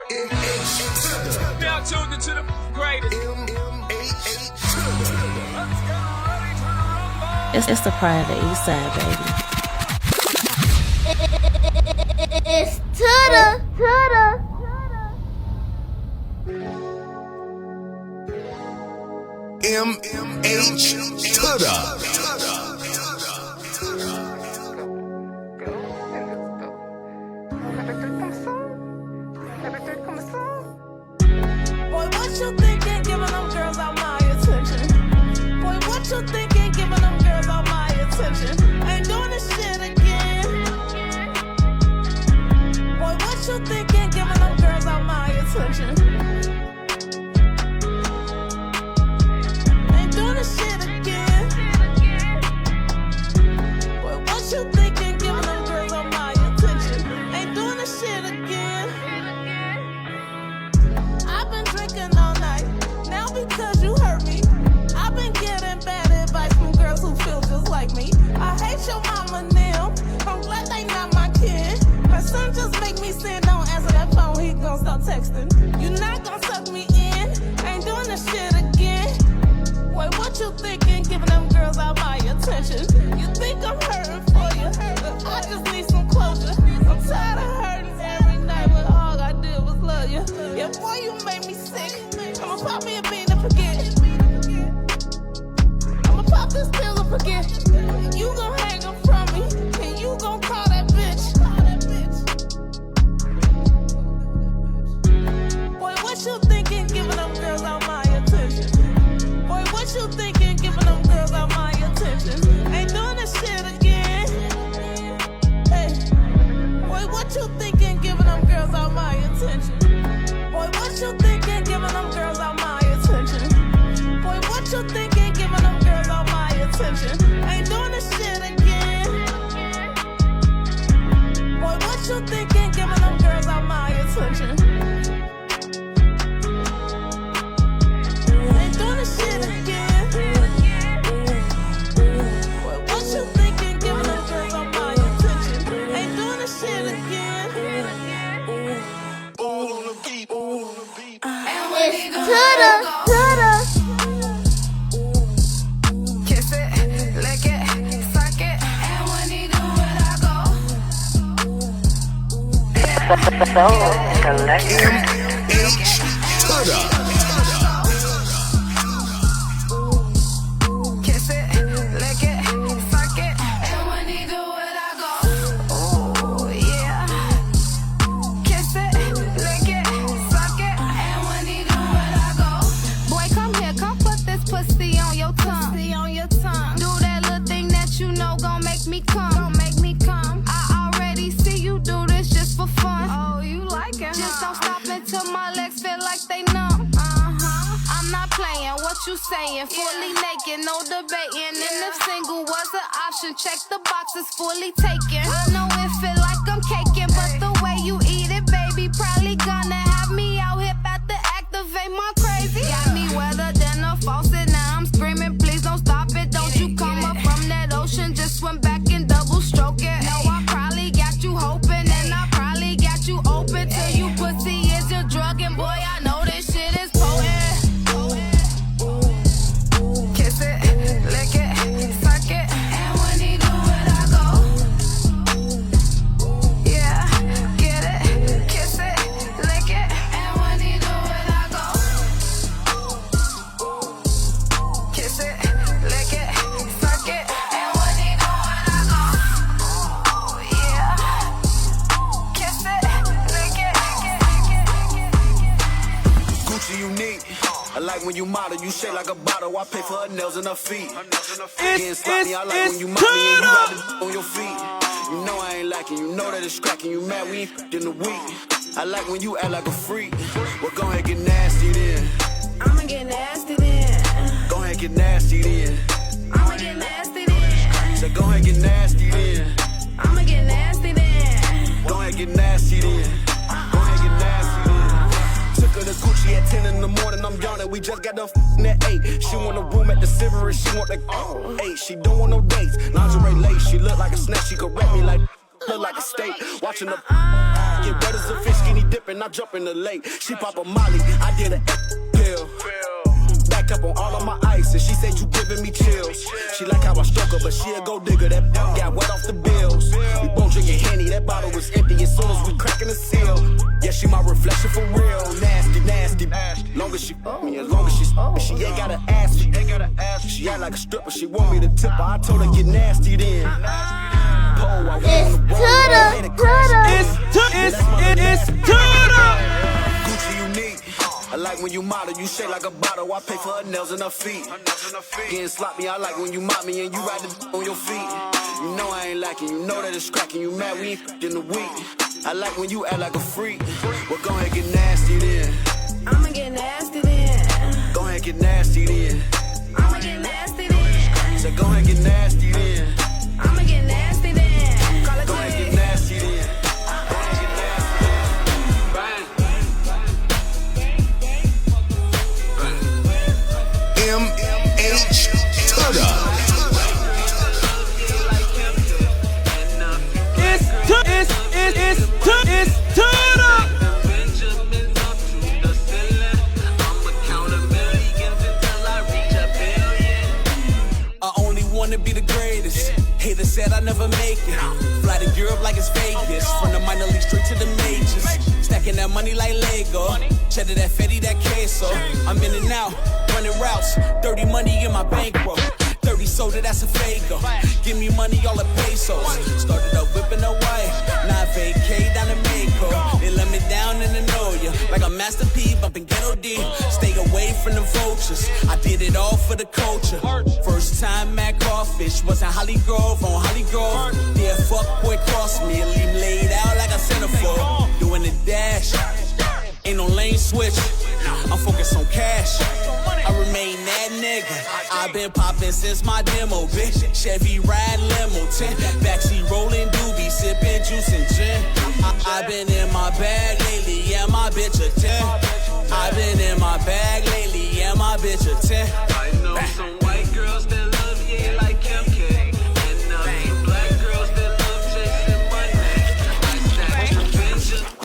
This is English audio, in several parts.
Now tuned into the greatest. It's the pride of the East Side, baby. It's Tuda. M.H. Tuda. Boy, what you thinking, giving them girls all my attention? Boy, what you thinking, giving them girls all my attention? Ain't doing this shit again. Boy, what you thinking, giving them girls all my attention? Ain't doing this shit again. Boy, what you thinking, giving them girls all my attention? Ain't doing this shit again. I've been drinking all night, now because you hurt me. I've been getting bad advice from girls who feel just like me. I hate your mama now, I'm glad they not my kid. Her son just make me sin, don't answer that phone, he gon' start texting. You not gon' suck me in, ain't doing this shit again. Boy, what you thinking, giving them girls all my attention? You think I'm hurting for you, I just need some closure. I'm tired of hurting every night, but all I did was love you. Yeah, boy, you made me sick. I'ma pop me a bean and forget. I'ma pop this pill and forget. You gon' hang up from me, and you gon' call that bitch. Boy, what you thinking, giving them girls all my attention? Boy, what you thinking, giving them girls all my attention? Ain't doing this shit again. Hey, boy, what you thinking, giving them girls all my attention? Boy, what you thinking, giving them girls all my attention? Boy, what you thinking, giving them girls all my attention? Ain't doing this shit again. Boy, what you thinking, giving them girls all my attention? Ain't doing this shit again. Boy, what you thinking, giving them girls all my attention? Ain't doing this shit again. It's Tuda. Kiss it, lick it, suck it, and when he do it, I go. M.H. Tuda. Kiss it, lick it, suck it, and when he do it, I go. Oh yeah. Kiss it, lick it, suck it, and when he do it, I go. Boy, come here, come put this pussy on your tongue. Do that little thing that you know gon' make me come. I already see you do this just for fun. Oh, you like it? Just don't stop until my legs feel like they numb. I'm not playing, what you saying? Fully naked, no debating. And if single was an option, check the boxes fully taken. I know it feel like I'm caking, but the way you eat it, baby, probably gonna have me out here about to activate my crazy. Got me wetter than a faucet, now I'm screaming, please don't stop it. Don't you come up from that ocean, just swim back and double stroke it. No, I probably got you hoping, and I probably got you open till you pussy is your drug, and boy, I know this shit is potent. Kiss it, lick it, suck it, and when he do it, I go. Yeah, get it, kiss it, lick it, and when he do it, I go. Kiss it, lick it, suck it, and when he do it, I go. Oh yeah, kiss it, lick it. Gucci unique. I like when you model, you shake like a bottle. I pay for her nails and her feet. Getting sloppy, I like when you mop me and you ride the on your feet. You know I ain't liking, you know that it's cracking. You mad, we ain't in the week. I like when you act like a freak. Well, go ahead, get nasty then. I'ma get nasty then. Go ahead, get nasty then. I'ma get nasty then. So go ahead, get nasty then. I'ma get nasty then. Go ahead, get nasty then. Go ahead, get nasty then. Took her to Gucci at 10 in the morning, I'm yawning. We just got done at 8. She want a room at the Silverest, she want the 8. She don't want no dates. Lingerie lace, she look like a snake. She could rap me like, look like a steak. Watching the get wet as a fish, skinny dipping, I jump in the lake. She pop a molly, I did a pill. Back up on all of my ice, and she said you giving me chills. She like how I struck her, but she a gold digger. That got wet off the bills. We both drinking Henny, that bottle was empty as soon as we cracking the seal. Yeah, she my reflection for real. Nasty, nasty. Long as she fuck me, as long as she ain't gotta ask me. She act like a stripper, she want me to tip her. I told her get nasty then. It's Gucci unique. I like when you model, you shake like a bottle. I pay for her nails and her feet. Getting sloppy, I like when you mop me and you ride the on your feet. You know I ain't liking, you know that it's cracking. You mad, we ain't in the week. I like when you act like a freak. Well, go ahead, get nasty then. I'ma get nasty then. Go ahead, get nasty then. I'ma get nasty then. So go ahead, get nasty then. I'ma get nasty then. Call it Go ahead, get quits. nasty then. Go ahead, get nasty then. M.H. Tudor. I only wanna be the greatest. Haters said I never make it. Fly to Europe like it's Vegas. From the minor league straight to the majors. Stacking that money like Lego. Cheddar that Fetty, that queso. I'm in and out, running routes. Dirty money in my bankroll. 30 soda, that's a Fago. Give me money, all the pesos. Started up whipping away. Now vacay down in Mexico. They let me down in the know ya. Like a Master P, bumping Ghetto D. Stay away from the vultures. I did it all for the culture. First time at Crawfish was in Holly Grove on Holly Grove. Yeah, fuck boy crossed me. Leave him laid out like a centerfold. Doing the dash. Ain't no lane switch. I'm focused on cash. I remain that nigga. I've been popping since my demo, bitch. Chevy ride limo, 10. Backseat rolling doobie, sipping juice and gin. I've been in my bag lately, yeah, my bitch a 10. I've been in my bag lately, yeah, my bitch a 10. I know some white girls that love you like Kim K. And some black girls that love chasing money. I stack the vengeance.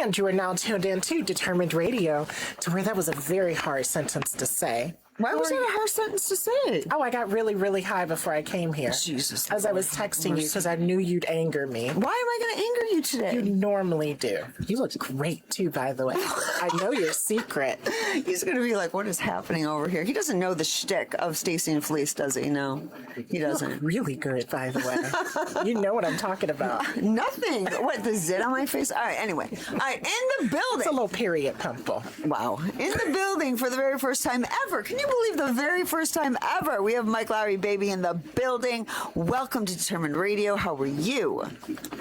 And you are now tuned in to Determined Radio, to where that was a very hard sentence to say. Why was that a hard sentence to say? Oh, I got really, really high before I came here. Jesus. As I was texting you because I knew you'd anger me. Why am I going to anger you today? You normally do. You look great too, by the way. I know your secret. He's going to be like, what is happening over here? He doesn't know the shtick of Stacey and Fleece, does he? No, he doesn't. Really good, by the way. You know what I'm talking about. Nothing. What, the zit on my face? All right, anyway. All right, in the building. It's a little period pimple. Wow. In the building for the very first time ever. Can you believe the very first time ever? We have Mike Lawry, baby, in the building. Welcome to Determined Radio. How are you?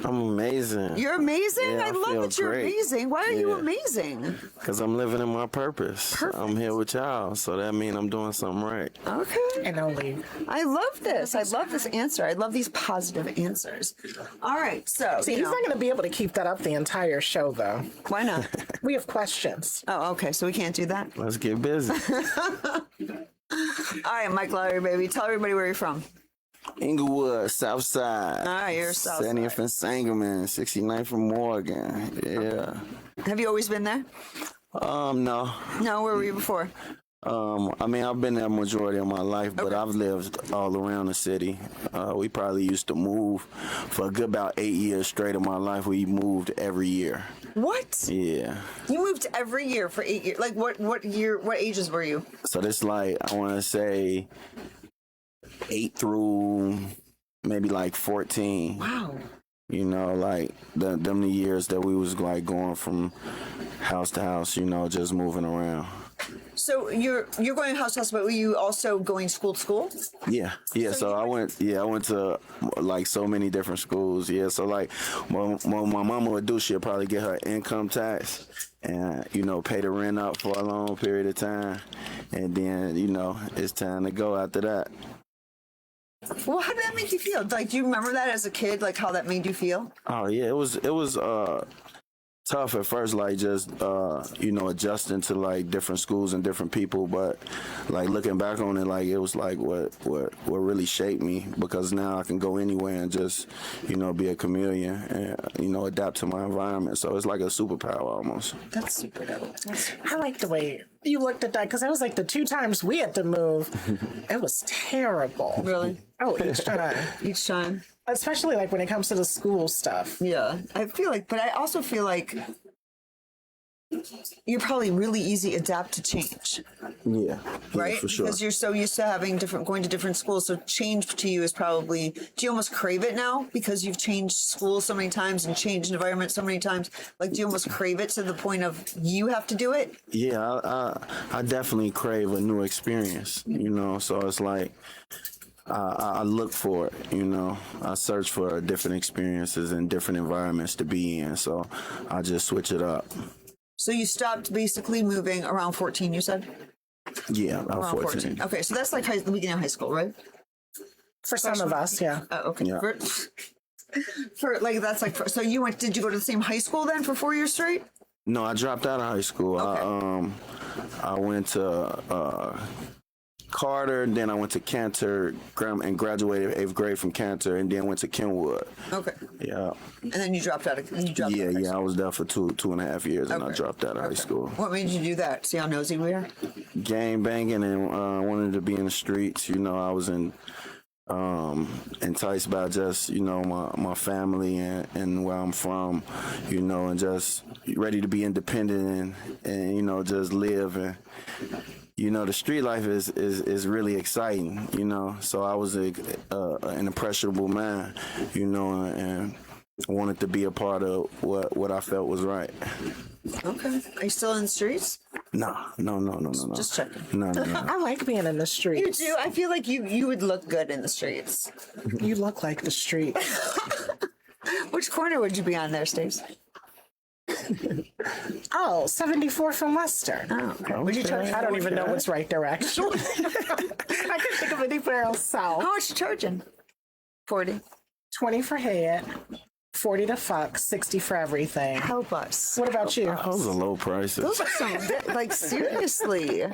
I'm amazing. You're amazing? Yeah, I love feel that you're great. amazing. Why are you Yeah. amazing? Because I'm living in my purpose. Perfect. I'm here with y'all, so that means I'm doing something right. Okay. And only. I love this. I love this answer. I love these positive answers. All right, so See, he's not going to be able to keep that up the entire show, though. why not? We have questions. Oh, okay. So we can't do that. Let's get busy. All right, Mike Lawry, baby. Tell everybody where you're from. Inglewood, South Side. All right, you're South 70th Side. and Sangamon, 69th from Morgan. Yeah. Have you always been there? No. No, where were you before? I mean, I've been there majority of my life, but I've lived all around the city. We probably used to move for a good about 8 years straight of my life. We moved every year. What? Yeah. You moved every year for 8 years. Like what year? What ages were you? So this like, I want to say 8 through maybe like 14. Wow. You know, like them the years that we was like going from house to house, you know, just moving around. So you're going house to house, but were you also going school to school? Yeah. So I went to like so many different schools. Yeah. So like what my mama would do, she'd probably get her income tax and, you know, pay the rent up for a long period of time. And then, you know, it's time to go after that. Well, how did that make you feel? Like, do you remember that as a kid? Like how that made you feel? Oh yeah, it was tough at first, like just adjusting to like different schools and different people, but like looking back on it, like it was like what really shaped me, because now I can go anywhere and just be a chameleon and adapt to my environment. So it's like a superpower almost. That's super dope. I like the way you looked at that, because that was like the 2 times we had to move. It was terrible. Really? Oh, each time. Each time. Especially like when it comes to the school stuff. Yeah, but I also feel like you're probably really easy to adapt to change. Yeah, right? for sure. Because you're so used to going to different schools. So change to you is probably, do you almost crave it now because you've changed schools so many times and changed environment so many times? Like, do you almost crave it to the point of you have to do it? Yeah, I definitely crave a new experience, so it's like, I look for it, I search for different experiences and different environments to be in. So I just switch it up. So you stopped basically moving around 14, you said? Yeah, about 14. Okay, so that's like the beginning of high school, right? For some of us, yeah. Okay. Yeah. For like, that's like, so did you go to the same high school then for 4 years straight? No, I dropped out of high school. Okay. I went to Carter, and then I went to Cantor and graduated 8th grade from Cantor, and then went to Kenwood. Okay. Yeah. And then you dropped out of high school. I was there for two and a half years, and I Okay. dropped out of high school. What made you do that? See how nosy we are? Gang banging and wanted to be in the streets. I was enticed by just my family and where I'm from, and just ready to be independent and just live. And the street life is really exciting, so I was an impressionable man, and wanted to be a part of what I felt was right. Okay. Are you still in the streets? No. Just checking. No. I like being in the You streets. do? I feel like you would look good in the streets. You look like the street. Which corner would you be on there, Stace? Oh, 74th and Western. Oh, okay. Would you charge? I don't even know what's right there, actually. I couldn't think of anywhere else south. How much you charging? 40. 20 for head, 40 to fuck, 60 for everything. Help us. What about you? Those are low prices. Those are some, like, seriously.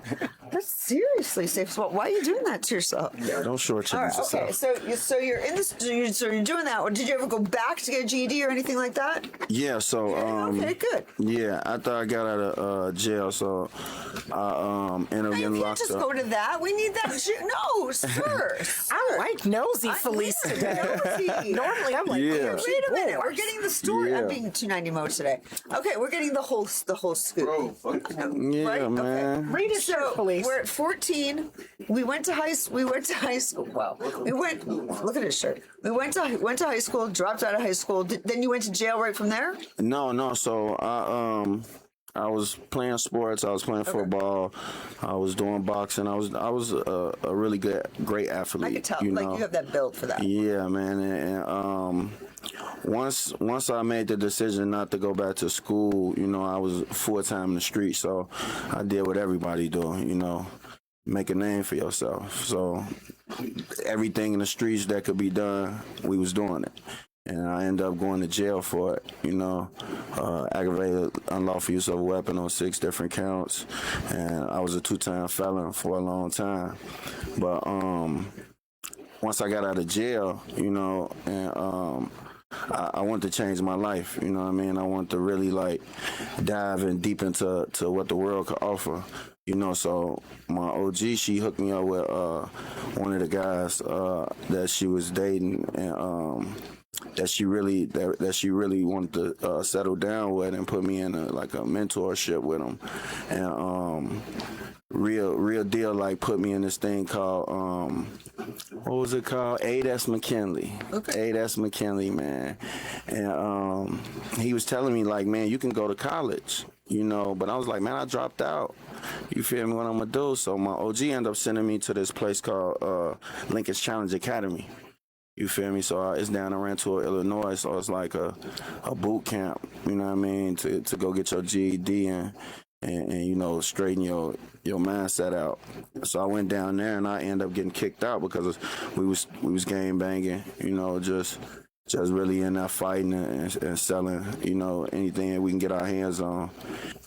That's seriously safe. So why are you doing that to yourself? Don't shortchange All right, okay, yourself. so you're in this. So you're doing that. Or did you ever go back to get a GED or anything like that? Yeah, so Okay, good. yeah, after I got out of jail, so I ended up You getting can't locked just up. go to that. We need that. No, sir. I like nosy Felice today. Normally, I'm like, Yeah. Wait a minute, we're getting the story. Yeah. I'm being 290 mode today. Okay, we're getting the whole scoop. Yeah, Right? man. read it, So Felice. we're at 14. We went to high school. Wow. We went. Look at his shirt. We went to high school. Dropped out of high school. Then you went to jail right from there. No. So I was playing sports. I was playing football. I was doing boxing. I was a really great athlete. I could tell. Like you have that build for that. Yeah, man. And once I made the decision not to go back to school, I was full time in the street. So I did what everybody do, make a name for yourself. So everything in the streets that could be done, we was doing it. And I ended up going to jail for it, aggravated unlawful use of a weapon on 6 different counts. And I was a 2-time felon for a long time. But once I got out of jail, and I wanted to change my life, I wanted to really like dive in deep into what the world could offer. So my OG, she hooked me up with one of the guys that she was dating, and that she really wanted to settle down with and put me in a mentorship with him, and real deal, like put me in this thing called what was it called? A.S. McKinley. Okay. A.S. McKinley, man. And he was telling me like, man, you can go to college, but I was like, man, I dropped out. You feel me? What I'm gonna do? So my OG ended up sending me to this place called Lincoln's Challenge Academy. You feel me? So it's down in Rantoul, Illinois. So it's like a boot camp, to go get your GED and straighten your mindset out. So I went down there and I ended up getting kicked out because we was gang banging, just just really in there fighting and selling, you know, anything that we can get our hands on.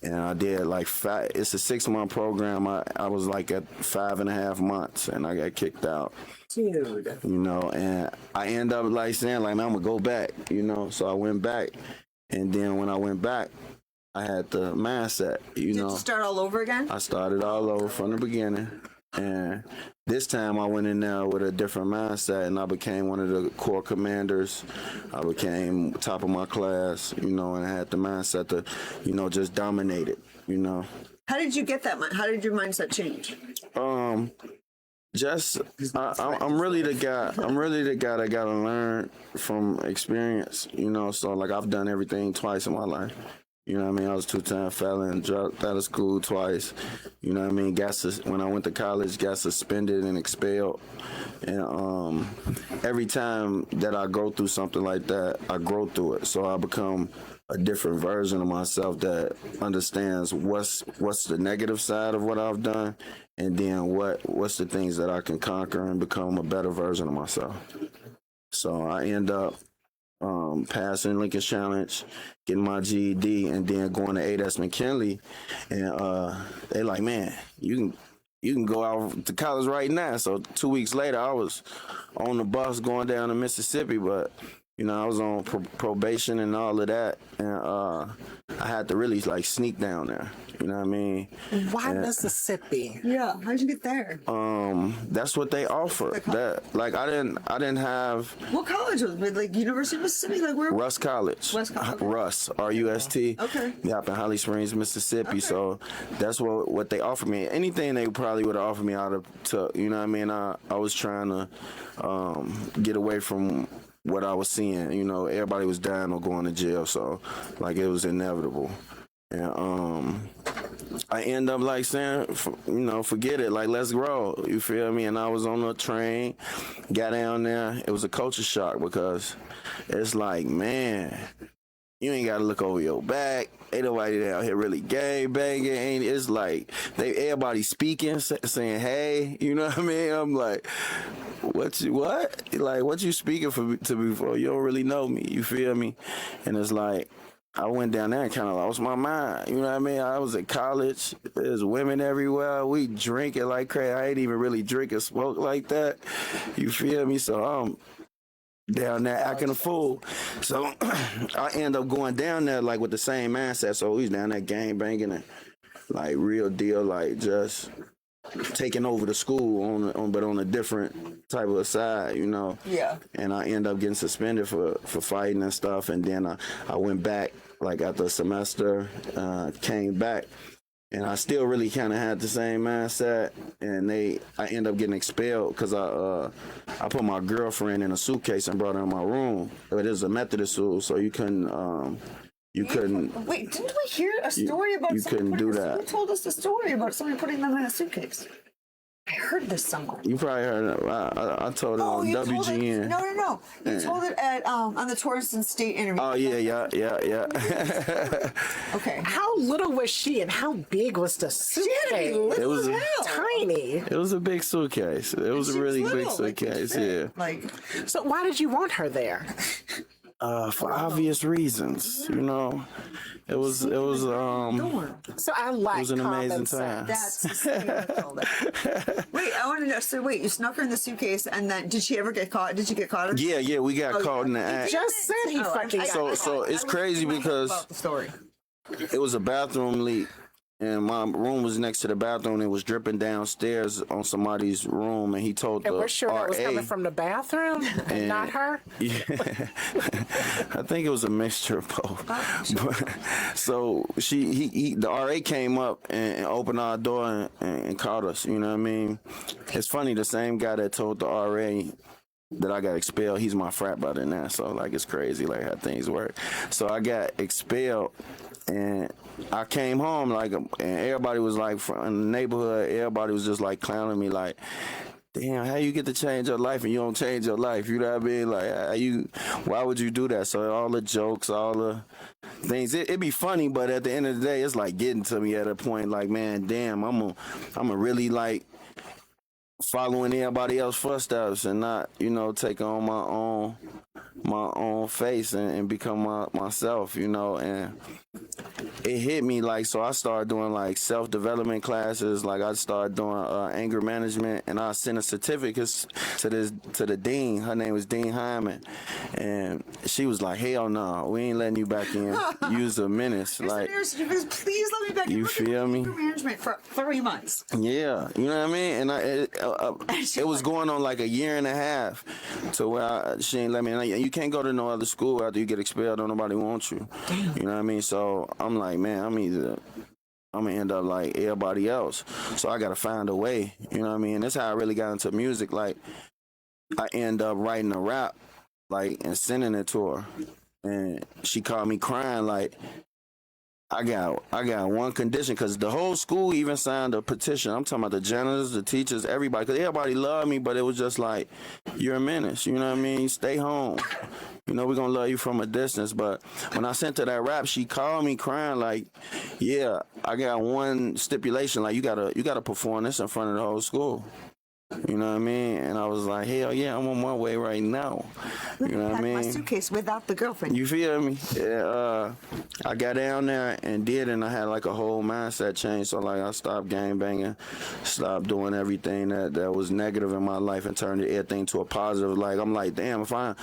And I did like it's a 6-month program. I was like at 5.5 months and I got kicked out. Dude. You know, and I end up like saying like, man, I'm gonna go back, you know. So I went back, and then when I went back, I had the mindset, you know. Did you start all over again? I started all over from the beginning, and this time I went in there with a different mindset, and I became one of the core commanders. I became top of my class, you know, and I had the mindset to, you know, just dominate it, you know. How did you get that? How did your mindset change? Just I'm really the guy. I'm really the guy that gotta learn from experience. You know, so like I've done everything twice in my life. You know what I mean? I was 2-time felon, dropped out of school twice. You know what I mean? When I went to college, got suspended and expelled. And every time that I go through something like that, I grow through it. So I become a different version of myself that understands what's the negative side of what I've done, and then what's the things that I can conquer and become a better version of myself. So I end up passing Lincoln Challenge, getting my GED, and then going to A.S. McKinley, and they like, man, you can go out to college right now. So 2 weeks later, I was on the bus going down to Mississippi, but you know, I was on probation and all of that, and I had to really like sneak down there. You know what I mean? Why Mississippi? Yeah, how'd you get there? That's what they offer. That like I didn't have. What college was it? Like University of Mississippi? Like where? Russ College. West College. Russ, R-U-S-T. Okay. Yeah, up in Holly Springs, Mississippi. Okay. So that's what they offered me. Anything they probably would have offered me, I'd have took. You know what I mean? I was trying to get away from what I was seeing. You know, everybody was dying or going to jail, so like it was inevitable. And I end up like saying, you know, forget it, like let's grow. You feel me? And I was on the train, got down there. It was a culture shock because it's like, man, you ain't gotta look over your back. Ain't nobody down here really gang banging. It's like everybody speaking, saying hey. You know what I mean? I'm like, what? Like, what you speaking to me for? You don't really know me. You feel me? And it's like, I went down there and kind of lost my mind. You know what I mean? I was at college. There's women everywhere. We drinking like crazy. I ain't even really drink or smoke like that. You feel me? So I'm down there acting a fool. So I end up going down there like with the same mindset. So he's down there gang banging and like real deal, like just taking over the school but on a different type of side, you know. Yeah. And I end up getting suspended for fighting and stuff. And then I went back like after a semester, came back. And I still really kind of had the same mindset, and I ended up getting expelled because I put my girlfriend in a suitcase and brought her in my room. But it was a Methodist school, so you couldn't. Wait, didn't we hear a story about you couldn't do that? Who told us the story about somebody putting them in a suitcase? I heard this somewhere. You probably heard it. I told it on WGN. No. You told it at on the Tourist and State interview. Oh yeah. Okay. How little was she, and how big was the suitcase? It was tiny. It was a big suitcase. It was a really big suitcase. Yeah. So why did you want her there? For obvious reasons, you know. It was So I like it was an amazing sense. time. That's hysterical. Wait, I want to know. So wait, you snuck her in the suitcase, and then did she ever get caught? Did you get caught? Yeah, we got caught in the act. Just said he fucking got So it's crazy because About the story. it was a bathroom leak, and my room was next to the bathroom. It was dripping downstairs on somebody's room, and he told the And we're sure RA, that was coming from the bathroom, and not her. Yeah, I think it was a mixture of both. But, so the RA came up and opened our door and caught us. You know what I mean? It's funny. The same guy that told the RA that I got expelled, he's my frat brother now. So like it's crazy like how things work. So I got expelled. And I came home and everybody was like from in the neighborhood. Everybody was just like clowning me, like, "Damn, how you get to change your life and you don't change your life?" You know what I mean? Like, why would you do that? So all the jokes, all the things, it'd be funny, but at the end of the day, it's like getting to me at a point. Like, man, damn, I'm a really like following everybody else's footsteps and not, taking on my own face and become myself, and it hit me like, so I started doing like self-development classes. Like I started doing anger management, and I sent a certificates to the dean. Her name was Dean Hyman, and she was like, hell no, we ain't letting you back in. Use a menace. Like, Please let me back in. you feel me? Management for 3 months. Yeah, you know what I mean? And it was going on like a year and a half to where she ain't let me. And you can't go to no other school after you get expelled. Don't nobody want you. Damn. You know what I mean? So I'm like, man, I'm gonna end up like everybody else. So I gotta find a way. You know what I mean? That's how I really got into music. Like I end up writing a rap, like, and sending it to her, and she called me crying like, I got one condition, because the whole school even signed a petition. I'm talking about the janitors, the teachers, everybody, because everybody loved me, but it was just like, you're a menace, you know what I mean? Stay home. We're going to love you from a distance. But when I sent her that rap, she called me crying like, yeah, I got one stipulation, like, you gotta perform this in front of the whole school. You know what I mean? And I was like, hell yeah, I'm on my way right now. You know what I mean? My suitcase without the girlfriend. You feel me? Yeah, I got down there and did, and I had like a whole mindset change. So like I stopped gang banging, stopped doing everything that was negative in my life, and turned everything to a positive. Like I'm like, damn, if I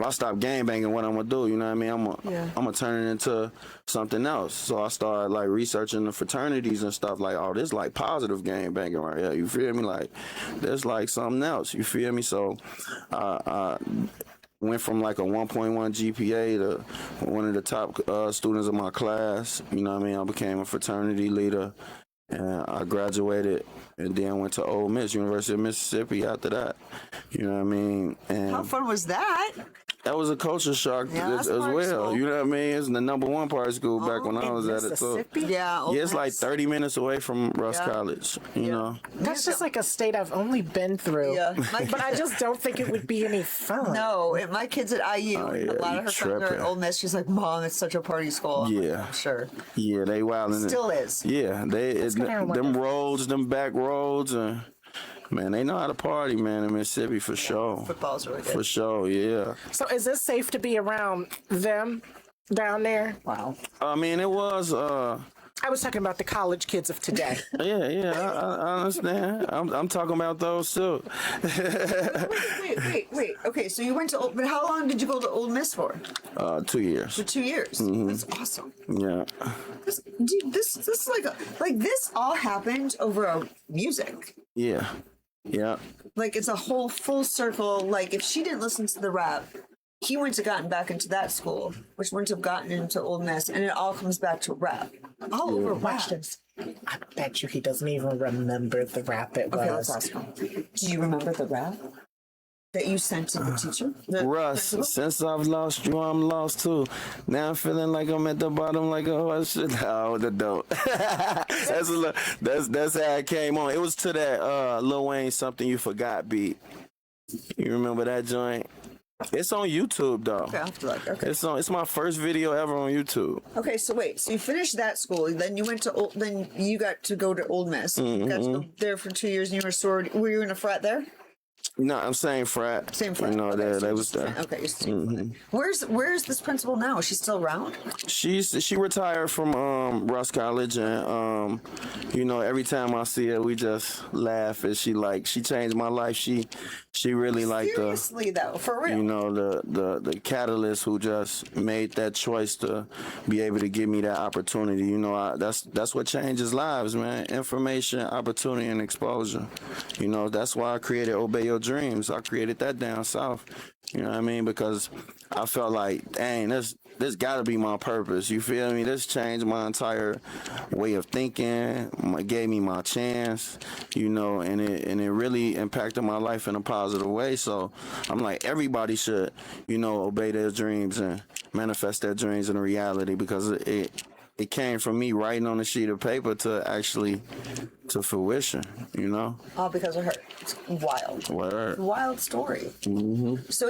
stop gang banging, what I'm gonna do? You know what I mean? I'm gonna turn it into something else. So I started like researching the fraternities and stuff. Like, oh, this like positive gang banging right here. You feel me? Like there's like something else. You feel me? So went from like a 1.1 GPA to one of the top students of my class. You know what I mean? I became a fraternity leader, and I graduated, and then went to Ole Miss, University of Mississippi after that. You know what I mean? And how fun was that? that was a culture shock as well. School. You know what I mean? It's the #1 part of school back when I was at it. So Yeah, Ole yeah, it's like Miss. 30 minutes away from Russ College. You know? That's just like a state I've only been through. Yeah. But I just don't think it would be any fun. No, my kid's at IU. Oh, yeah, a lot you of her friends are at tripping. Ole Miss. She's like, Mom, it's such a party school. I'm like, Yeah. I'm sure. Yeah, they wildin'. Still is. Yeah, them roads, them back roads, and man, they know how to party, man, in Mississippi for sure. Football's really good. For sure, yeah. So is it safe to be around them down there? Wow. I mean, it was. I was talking about the college kids of today. Yeah, I understand. I'm talking about those too. Wait. Okay, so you went to but how long did you go to Ole Miss for? 2 years. For 2 years. That's awesome. Yeah. This is like this all happened over music. Yeah. Yeah. Like it's a whole full circle. Like if she didn't listen to the rap, he wouldn't have gotten back into that school, which wouldn't have gotten into Ole Miss, and it all comes back to rap. All over rap. I bet you he doesn't even remember the rap it Okay, was. let's ask him. Do you remember the rap that you sent to the teacher? Russ, since I've lost you, I'm lost too. Now I'm feeling like I'm at the bottom like a horse. Oh, the dope. That's how it came on. It was to that Lil Wayne Something You Forgot beat. You remember that joint? It's on YouTube though. Okay, I'll have to look. Okay. It's my first video ever on YouTube. Okay, so wait. So you finished that school, then you went to then you got to go to Ole Miss. You got to go there for 2 years, and you were sorority. Were you in a frat there? No, I'm saying frat. Same frat. You know, Okay, that was there. Okay. Where's this principal now? Is she still around? She retired from Russ College, and you know, every time I see her, we just laugh. And she changed my life. She really like Seriously though, for real. You know, the catalyst who just made that choice to be able to give me that opportunity. You know, that's what changes lives, man. Information, opportunity, and exposure. You know, that's why I created Obey Your Dreams. I created that down south. You know what I mean? Because I felt like, dang, this got to be my purpose. You feel me? This changed my entire way of thinking. Gave me my chance. You know, and it really impacted my life in a positive way. So I'm like, everybody should, you know, obey their dreams and manifest their dreams into reality, because it came from me writing on a sheet of paper to fruition, you know? All because of her. It's wild. Word. Wild story. Mm-hmm. So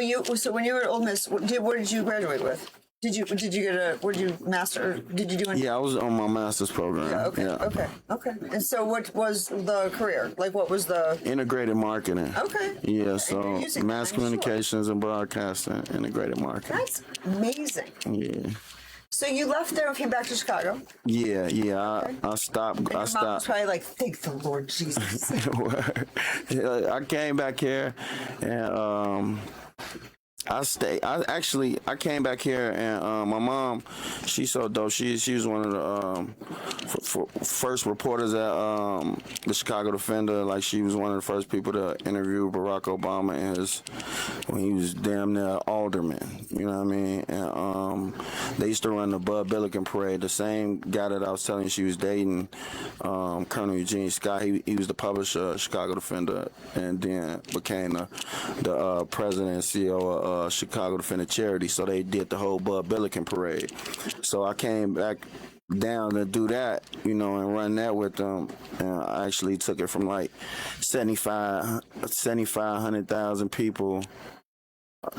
when you were at Ole Miss, where did you graduate with? Did you get what did you master? Did you do any? Yeah, I was on my master's program. Yeah, okay, okay. And so what was the career? Like what was the Integrated marketing. Okay. Yeah, And so music, mass I'm sure. communications and broadcasting, integrated marketing. That's amazing. Yeah. So you left there and came back to Chicago. Yeah. I stopped. And your I mom was stopped. probably like, thank the Lord Jesus. I came back here and I stayed. I came back here and my mom, she's so dope. She was one of the first reporters at the Chicago Defender. Like she was one of the first people to interview Barack Obama when he was damn near alderman. You know what I mean? And they used to run the Bud Billiken parade. The same guy that I was telling you she was dating, Colonel Eugene Scott. He was the publisher of Chicago Defender and then became the president and CEO of Chicago Defender Charity. So they did the whole Bud Billiken parade. So I came back down to do that, and run that with them. And I actually took it from like 100,000 people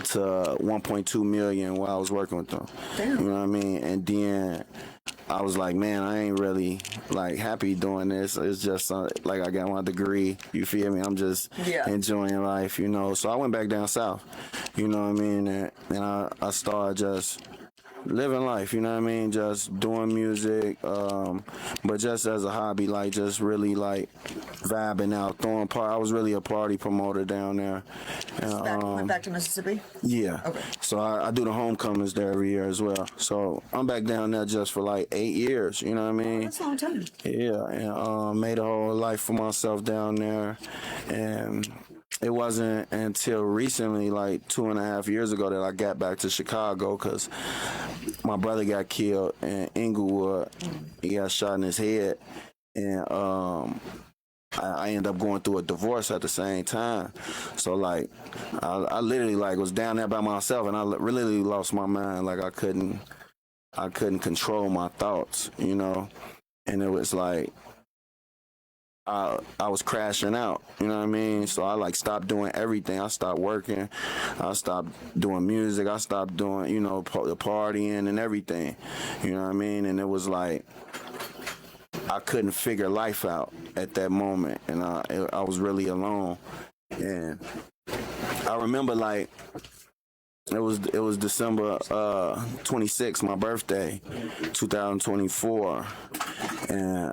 to 1.2 million while I was working with them. Damn. You know what I mean? And then I was like, man, I ain't really like happy doing this. It's just like I got my degree. You feel me? I'm just enjoying life, So I went back down south. You know what I mean? And I started just living life, you know what I mean? Just doing music, but just as a hobby, like just really like vibing out, throwing part. I was really a party promoter down there. And, Went back to Mississippi? Yeah. Okay. So I do the homecomings there every year as well. So I'm back down there just for like 8 years, you know what I mean? That's a long time. Yeah, and made a whole life for myself down there. And it wasn't until recently, like 2.5 years ago, that I got back to Chicago because my brother got killed in Inglewood. He got shot in his head. And I ended up going through a divorce at the same time. So like, I literally like was down there by myself, and I really lost my mind. Like I couldn't control my thoughts, and it was like I was crashing out, you know what I mean? So I like stopped doing everything. I stopped working. I stopped doing music. I stopped doing, the partying and everything, you know what I mean? And it was like I couldn't figure life out at that moment, and I was really alone. And I remember like it was December 26th, my birthday, 2024, and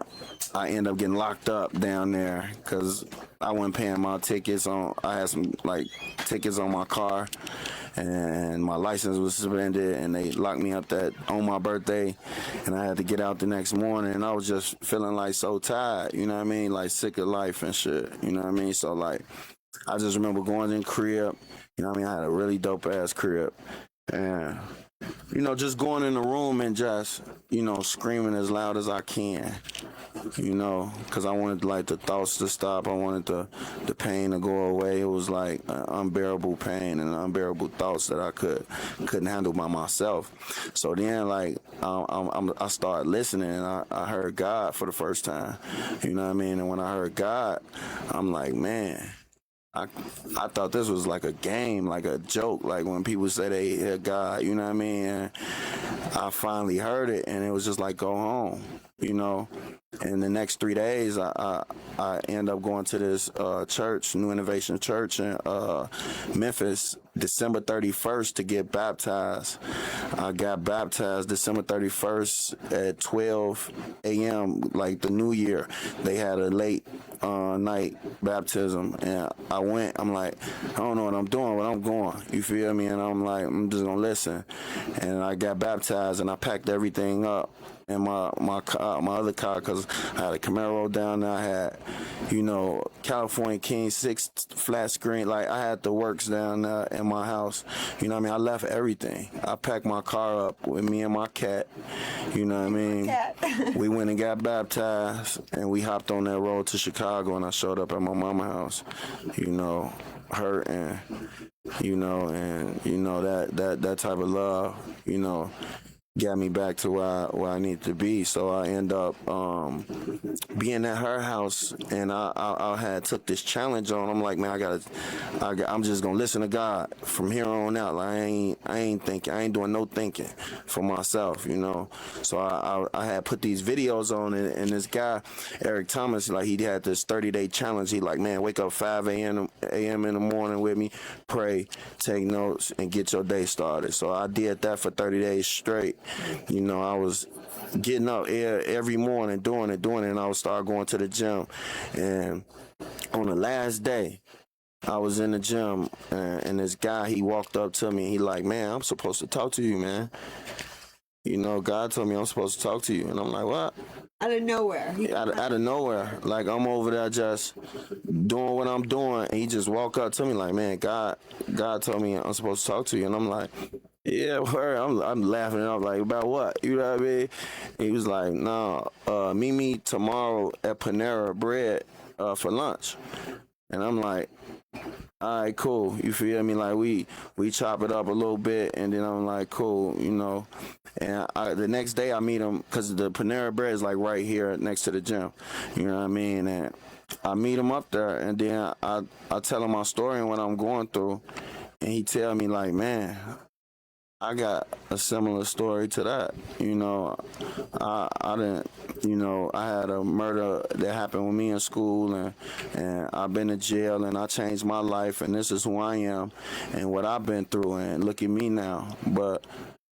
I ended up getting locked up down there because I wasn't paying my tickets I had some like tickets on my car, and my license was suspended, and they locked me up on my birthday, and I had to get out the next morning, and I was just feeling like so tired, you know what I mean, like sick of life and shit, you know what I mean. So like I just remember going in the crib, you know what I mean, I had a really dope ass crib, and just going in the room and just screaming as loud as I can, because I wanted like the thoughts to stop. I wanted the pain to go away. It was like an unbearable pain and unbearable thoughts that I couldn't handle by myself. So then like I started listening, and I heard God for the first time, you know what I mean. And when I heard God, I'm like, man, I thought this was like a game, like a joke, like when people say they hear God, you know what I mean? And I finally heard it, and it was just like, go home, And the next 3 days, I end up going to this church, New Innovation Church in Memphis, December 31st to get baptized. I got baptized December 31st at 12 a.m., like the new year. They had a late night baptism, and I went. I'm like, I don't know what I'm doing, but I'm going. You feel me? And I'm like, I'm just gonna listen. And I got baptized, and I packed everything up in my other car, because I had a Camaro down there. I had, California King 6 flat screen. Like I had the works down there in my house. You know what I mean? I left everything. I packed my car up with me and my cat. You know what I mean? We went and got baptized, and we hopped on that road to Chicago, and I showed up at my mama's house, hurting, and that type of love, got me back to where I need to be. So I end up being at her house, and I had took this challenge on. I'm like, man, I'm just gonna listen to God from here on out. Like, I ain't thinking, I ain't doing no thinking for myself, you know. So I had put these videos on, and this guy Eric Thomas, like, he had this 30-day challenge. He like, man, wake up 5 a.m. in the morning with me, pray, take notes, and get your day started. So I did that for 30 days straight. You know, I was getting up every morning, doing it, and I would start going to the gym. And on the last day, I was in the gym, and this guy, he walked up to me. He like, man, I'm supposed to talk to you, man. You know, God told me I'm supposed to talk to you. And I'm like, what? Out of nowhere. Out of nowhere. Like, I'm over there just doing what I'm doing, and he just walked up to me like, man, God told me I'm supposed to talk to you. And I'm like, yeah, word. I'm laughing it up, like, about what? You know what I mean? He was like, no, meet me tomorrow at Panera Bread for lunch. And I'm like, all right, cool. You feel me? Like, we chop it up a little bit, and then I'm like, cool, you know. And the next day I meet him, because the Panera Bread is like right here next to the gym. You know what I mean? And I meet him up there, and then I tell him my story and what I'm going through, and he tell me like, man, I got a similar story to that. You know, I didn't, you know, I had a murder that happened with me in school, and I've been to jail, and I changed my life, and this is who I am and what I've been through, and look at me now. But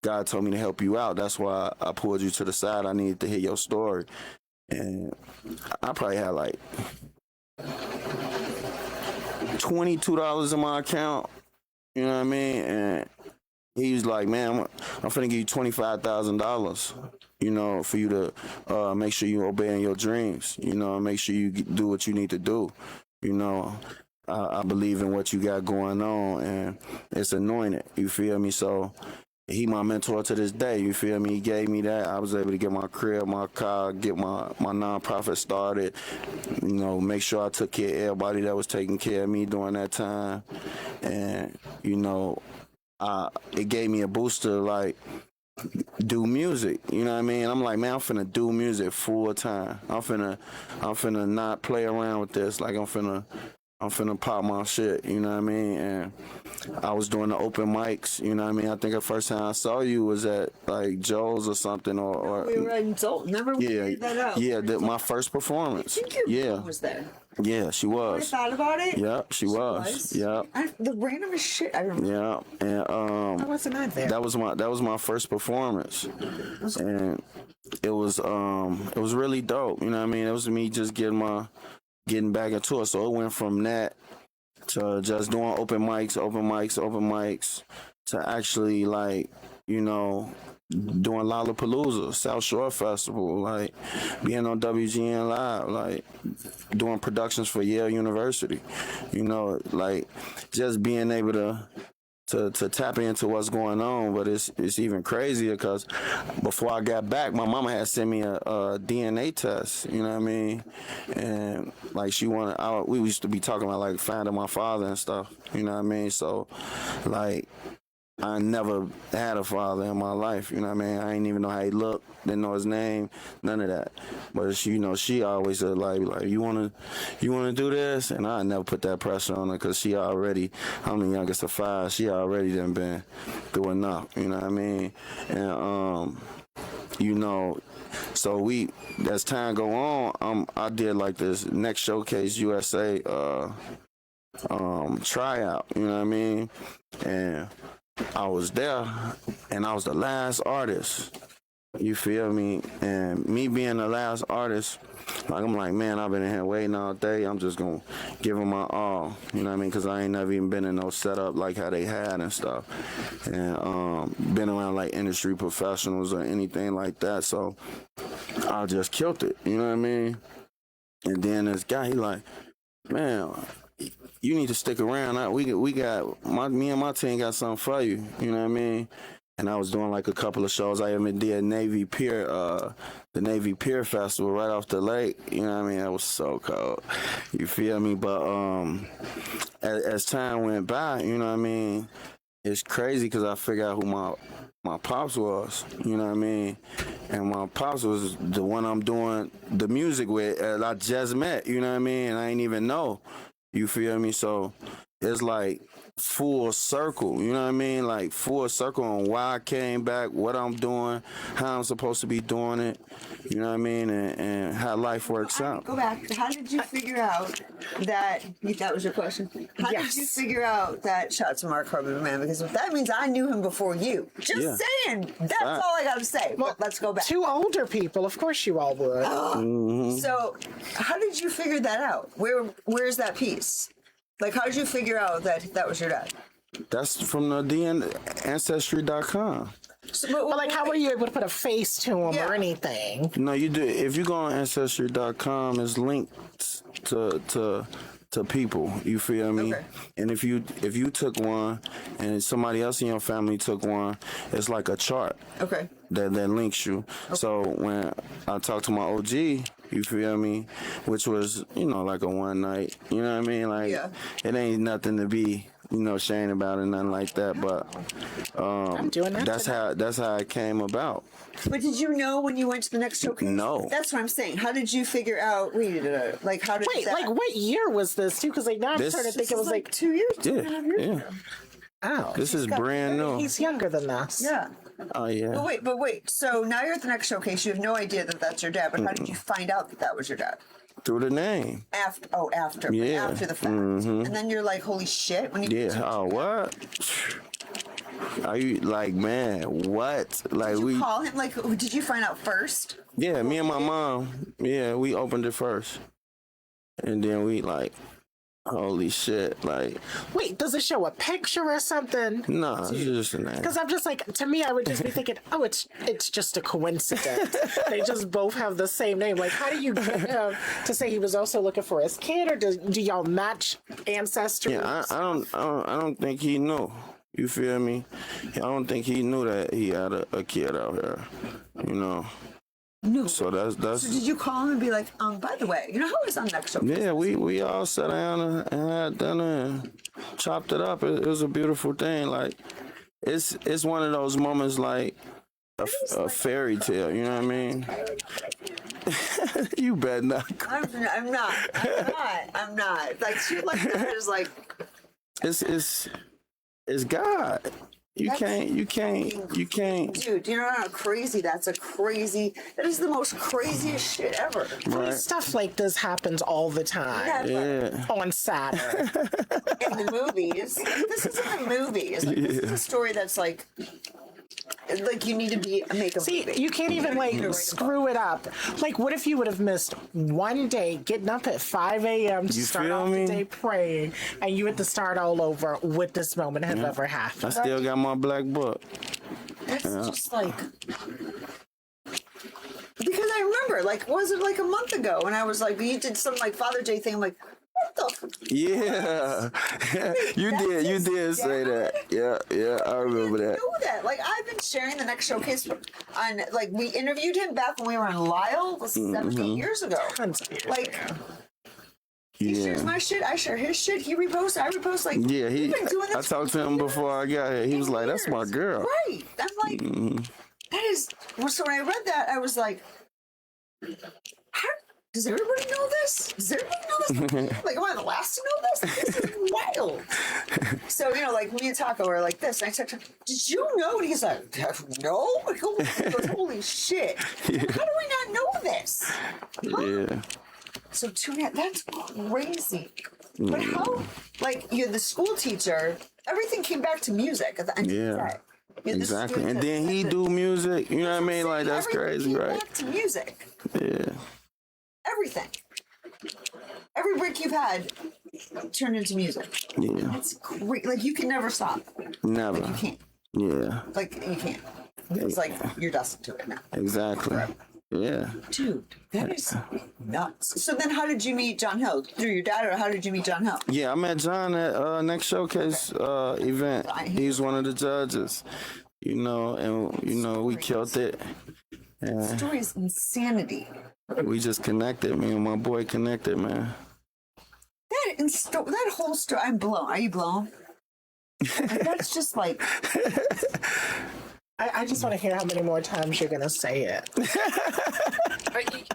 God told me to help you out. That's why I pulled you to the side. I needed to hear your story. And I probably had like $22 in my account. You know what I mean? And he was like, man, I'm finna give you $25,000, you know, for you to make sure you obeying your dreams, you know, and make sure you do what you need to do. You know, I believe in what you got going on, and it's anointed, you feel me? So he my mentor to this day, you feel me? He gave me that. I was able to get my crib, my car, get my nonprofit started, you know, make sure I took care of everybody that was taking care of me during that time. And, you know, it gave me a boost to, like, do music, you know what I mean? I'm like, man, I'm finna do music full time. I'm finna not play around with this. Like, I'm finna pop my shit, you know what I mean? And I was doing the open mics, you know what I mean? I think the first time I saw you was at, like, Joe's or something, or We were in Dalton. Remember we figured that out? Yeah, my first performance. I think your mom was there. Yeah, she was. I thought about it. Yep, she was. Yep. The randomest shit I remember. Yeah, and Why wasn't I there? that was my first performance, and it was really dope. You know what I mean? It was me just getting back into it. So it went from that to just doing open mics to actually, like, you know, doing Lollapalooza, South Shore Festival, like being on WGN Live, like doing productions for Yale University, you know, like just being able to tap into what's going on. But it's even crazier because before I got back, my mama had sent me a DNA test, you know what I mean? And like we used to be talking about like finding my father and stuff, you know what I mean? So like, I never had a father in my life, you know what I mean? I didn't even know how he looked, didn't know his name, none of that. But she, you know, she always said like you wanna do this, and I never put that pressure on her because she already, I'm the youngest of 5. She already done been through enough, you know what I mean? And you know, so as time go on, I did like this Next Showcase USA tryout, you know what I mean? And I was there, and I was the last artist. You feel me? And me being the last artist, like, I'm like, man, I've been in here waiting all day. I'm just gonna give them my all. You know what I mean? Because I ain't never even been in no setup like how they had and stuff. And been around like industry professionals or anything like that. So I just killed it. You know what I mean? And then this guy, he like, man, you need to stick around. We got me and my team got something for you. You know what I mean? And I was doing like a couple of shows. I even did Navy Pier, the Navy Pier Festival right off the lake. You know what I mean? That was so cold. You feel me? But as time went by, you know what I mean, it's crazy because I figured out who my pops was. You know what I mean? And my pops was the one I'm doing the music with. I just met. You know what I mean? And I ain't even know. You feel me? So it's like full circle. You know what I mean? Like full circle on why I came back, what I'm doing, how I'm supposed to be doing it. You know what I mean? And how life works out. Go back. How did you figure out that was your question? How did you figure out that shout out to Mark Harvey, man? Because that means I knew him before you. Just saying. That's all I gotta say. Well, let's go back. Two older people, of course you all would. So how did you figure that out? Where's that piece? Like, how did you figure out that was your dad? That's from the Ancestry.com. So, but like, how were you able to put a face to him or anything? No, you do. If you go on Ancestry.com, it's linked to people. You feel me? Okay. And if you took one, and somebody else in your family took one, it's like a chart. Okay. That links you. Okay. So when I talked to my OG, you feel me, which was like a one night. You know what I mean? Like it ain't nothing to be ashamed about or nothing like that. But I'm doing that. That's how it came about. But did you know when you went to the next showcase? No. That's what I'm saying. How did you figure out? Like how did? Wait, like what year was this too? Because like now I'm starting to think it was like 2 years. Yeah. Oh, this is brand new. He's younger than us. Yeah. Oh yeah. But wait. So now you're at the next showcase. You have no idea that that's your dad. But how did you find out that was your dad? Through the name. After. Yeah. After the fact. And then you're like, holy shit. When you Oh, what? Are you like, man, what? Like did you call him? Like, did you find out first? Yeah, me and my mom. Yeah, we opened it first. And then we like, holy shit, like. Wait, does it show a picture or something? No, it's just a name. Because I'm just like, to me, I would just be thinking, oh, it's just a coincidence. They just both have the same name. Like, how do you get him to say he was also looking for his kid, or do y'all match ancestry? Yeah, I don't think he knew. You feel me? I don't think he knew that he had a kid out here. No. So that's. So did you call him and be like, by the way, how it's on next show? Yeah, we all sat down and had dinner and chopped it up. It was a beautiful thing. Like, it's one of those moments like a fairy tale. You know what I mean? You better not. I'm not. Like shit like that is like. It's God. You can't. Dude, you know how crazy that is the most craziest shit ever. Right. Stuff like this happens all the time. Yeah. On Saturn. In the movies. This is in the movies. Like, this is a story that's like you need to make a movie. You can't even screw it up. Like, what if you would have missed one day getting up at 5 a.m. to start off the day praying, and you had to start all over? Would this moment have ever happened? I still got my black book. It's just like. Because I remember, was it like a month ago? And I was like, you did some Father Day thing. I'm like, what the? Yeah, you did say that. Yeah, I remember that. I know that. I've been sharing the next showcase on, we interviewed him back when we were in Lyle 17 years ago. He shares my shit, I share his shit, he reposts, I repost. Yeah, we've been doing this I talked to him before I got here. He was like, that's my girl. Right. I'm like, that is. So when I read that, I was like, does everybody know this? Does everybody know this? Am I the last to know this? This is wild. So, me and Taco are like this. And I said, did you know? And he's like, no? He goes, holy shit. Yeah. How do I not know this? Huh? Yeah. So, that's crazy. But how, you're the school teacher, everything came back to music at the end of the day. Exactly. And then he do music. You know what I mean? That's crazy, right? Back to music. Yeah. Everything. Every break you've had turned into music. Yeah. It's great. You can never stop. Never. You can't. Yeah. You can't. It's you're destined to it now. Exactly. Forever. Yeah. Dude, that is nuts. So then how did you meet John Hill? Through your dad, or how did you meet John Hill? Yeah, I met John at Next Showcase event. He's one of the judges. And we killed it. The story is insanity. We just connected. Me and my boy connected, man. That whole story, I'm blown. Are you blown? And that's just like, I just want to hear how many more times you're going to say it.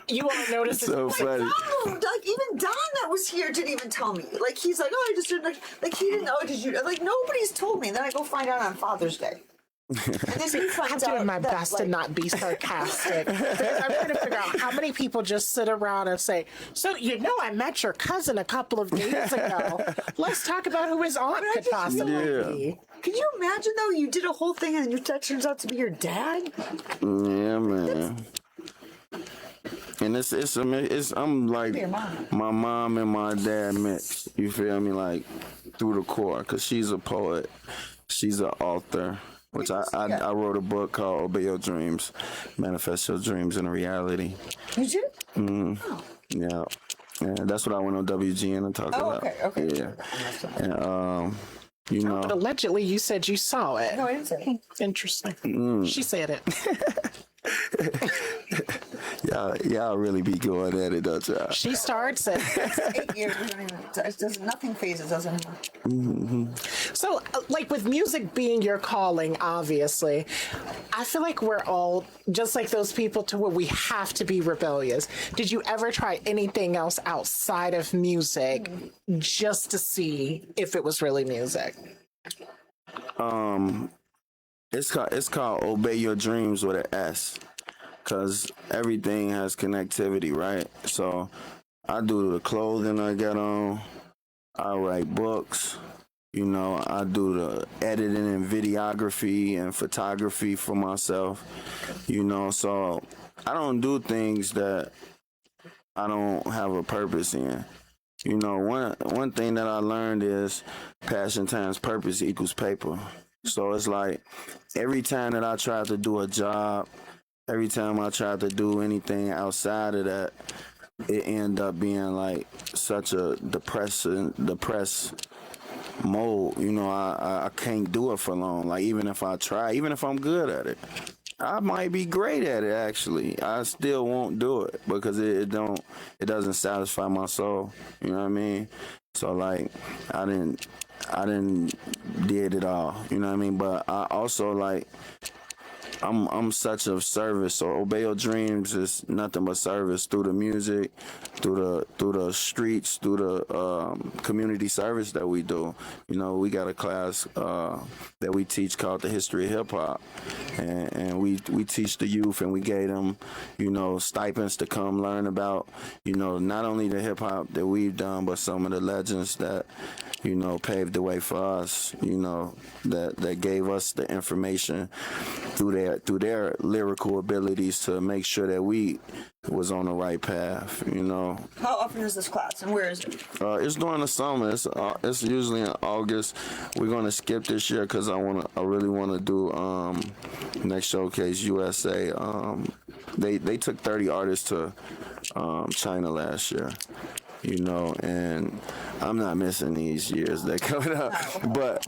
You want to notice it? So funny. like even Don that was here didn't even tell me. Like he's like, oh, I just didn't like he didn't know. Did you like nobody's told me? And then I go find out on Father's Day. And then he I'm finds out doing my that, best like, to not be sarcastic. Because I'm trying to figure out how many people just sit around and say, so, I met your cousin a couple of days ago. Let's talk about who his aunt could possibly be. Can you imagine though? You did a whole thing and that turns out to be your dad. Yeah, man. And it's I'm like my mom and my dad mixed. You feel me? Like through the core, cause she's a poet, she's an author. Which I wrote a book called Obey Your Dreams, Manifest Your Dreams into Reality. You did? Oh. Yeah. That's what I went on WGN and talked about. Okay. Yeah. And But allegedly, you said you saw it. No, I didn't say it. Interesting. She said it. y'all really be going at it, don't y'all? She starts it. 8 years. Nothing phases us anymore. Mm-hmm. So, like with music being your calling, obviously, I feel like we're all just like those people to where we have to be rebellious. Did you ever try anything else outside of music just to see if it was really music? It's called Obey Your Dreams with an S. Cause everything has connectivity, right? So I do the clothing I get on. I write books. I do the editing and videography and photography for myself. So I don't do things that I don't have a purpose in. One thing that I learned is passion times purpose equals paper. So it's like every time that I try to do a job, every time I try to do anything outside of that, it end up being like such a depressed mode. I can't do it for long. Like even if I try, even if I'm good at it, I might be great at it actually. I still won't do it because it doesn't satisfy my soul. You know what I mean? So like I didn't did it all. You know what I mean? But I also like I'm such a service. So Obey Your Dreams is nothing but service through the music, through the streets, through the community service that we do. We got a class that we teach called the History of Hip Hop, and we teach the youth, and we gave them stipends to come learn about not only the hip hop that we've done, but some of the legends that paved the way for us. That gave us the information through their lyrical abilities to make sure that we was on the right path. How often is this class and where is it? It's during the summer. It's usually in August. We're gonna skip this year because I really want to do next showcase USA. They took 30 artists to China last year. And I'm not missing these years that coming up. But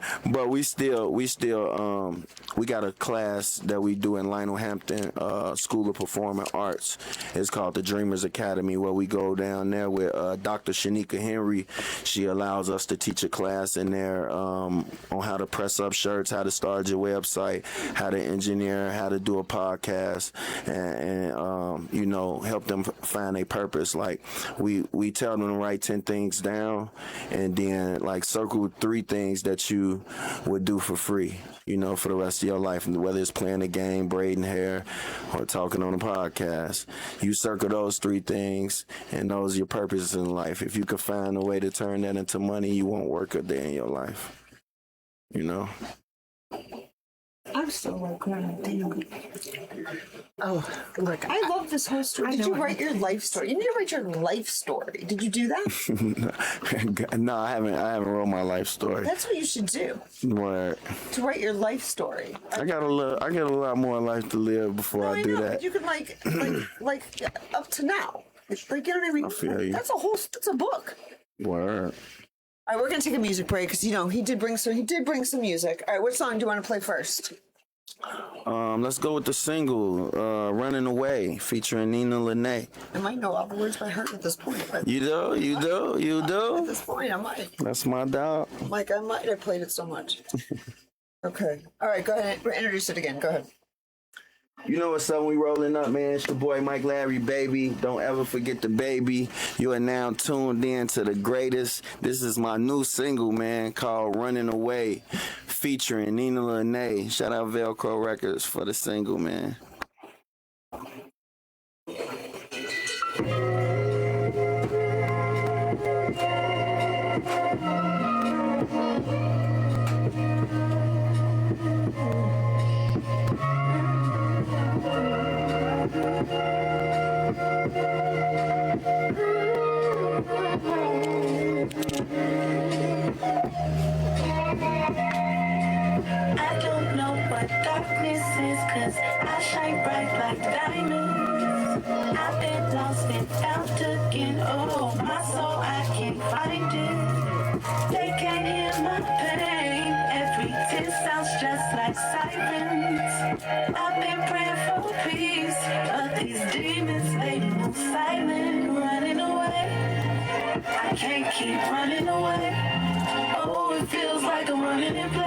we got a class that we do in Lionel Hampton School of Performing Arts. It's called the Dreamers Academy, where we go down there with Dr. Shanika Henry. She allows us to teach a class in there on how to press up shirts, how to start your website, how to engineer, how to do a podcast, and help them find a purpose. Like we tell them to write 10 things down and then like circle 3 things that you would do for free, for the rest of your life, whether it's playing a game, braiding hair, or talking on a podcast. You circle those 3 things, and those are your purposes in life. If you could find a way to turn that into money, you won't work a day in your life. I'm still working on it. Oh, look. I love this whole story. Did you write your life story? You need to write your life story. Did you do that? No, I haven't wrote my life story. That's what you should do. What? To write your life story. I got a lot more life to live before I do that. You could like up to now. Like, you know what I mean? I feel you. That's a book. Word. All right, we're gonna take a music break because he did bring some music. All right, what song do you want to play first? Let's go with the single, "Running Away," featuring Nina Lene. I might know all the words by heart at this point. But You do, you do, you at do. this point, I might. That's my dog. Like, I might have played it so much. Okay. All right, go ahead. Introduce it again. Go ahead. You know what's up? We rolling up, man. It's your boy Mike Lawry, baby. Don't ever forget the baby. You are now tuned in to the greatest. This is my new single, man, called "Running Away," featuring Nina Lene. Shout out Velcro Records for the single, man. I don't know what darkness is, 'cause I shine bright like diamonds. I've been lost and found again. Oh, my soul, I can't find it. They can't hear my pain. Every tear sounds just like sirens. I've been praying for peace, but these demons, they move silent. Running away, I can't keep running away. Oh, it feels like I'm running in place.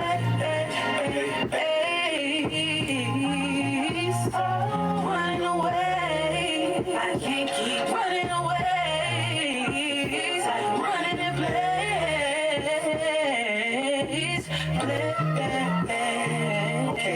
Oh, running away. I can't keep running away. Running in place.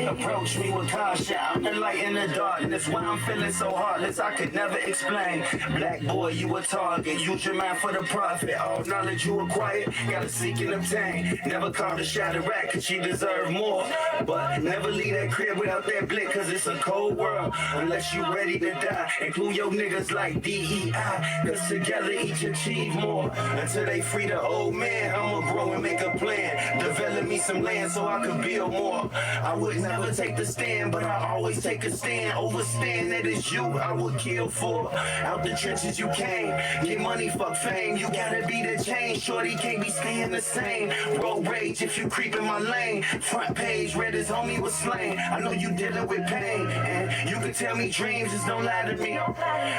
Approach me with caution. I'm the light in the darkness. Why I'm feeling so heartless, I could never explain. Black boy, you a target. Use your mind for the profit. All knowledge you acquire, gotta seek and obtain. Never called a shot of rat, cause she deserve more. But never leave that crib without that blick, cause it's a cold world. Unless you ready to die. Include your niggas like DEI, cause together each achieve more. Until they free the old man, I'ma grow and make a plan. Develop me some land so I could build more. I would never take the stand, but I always take a stand. Overstand that it's you I would kill for. Out the trenches you came, get money, fuck fame. You gotta be the change, shorty can't be staying the same. Road rage if you creep in my lane. Front page, read his homie was slain. I know you dealing with pain, and you can tell me dreams just don't lie to me.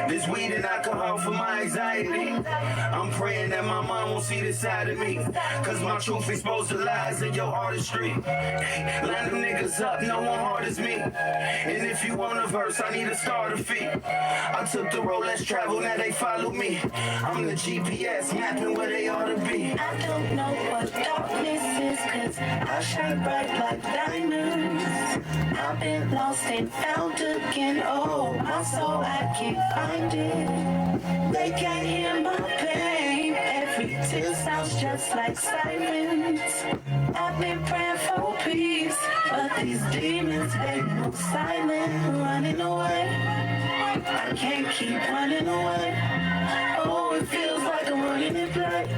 This weed and alcohol for my anxiety. I'm praying that my mom won't see this side of me, cause my truth exposed the lies in your artistry. Line them niggas up, no one hard as me. And if you want a verse, I need a starter fee. I took the road less traveled, now they follow me. I'm the GPS, mapping where they ought to be. I don't know what darkness is, 'cause I shine bright like diamonds. I've been lost and found again. Oh, my soul, I can't find it. They can't hear my pain. Every tear sounds just like sirens. I've been praying for peace, but these demons, they move silent. Running away, I can't keep running away. Oh, it feels like I'm running in place.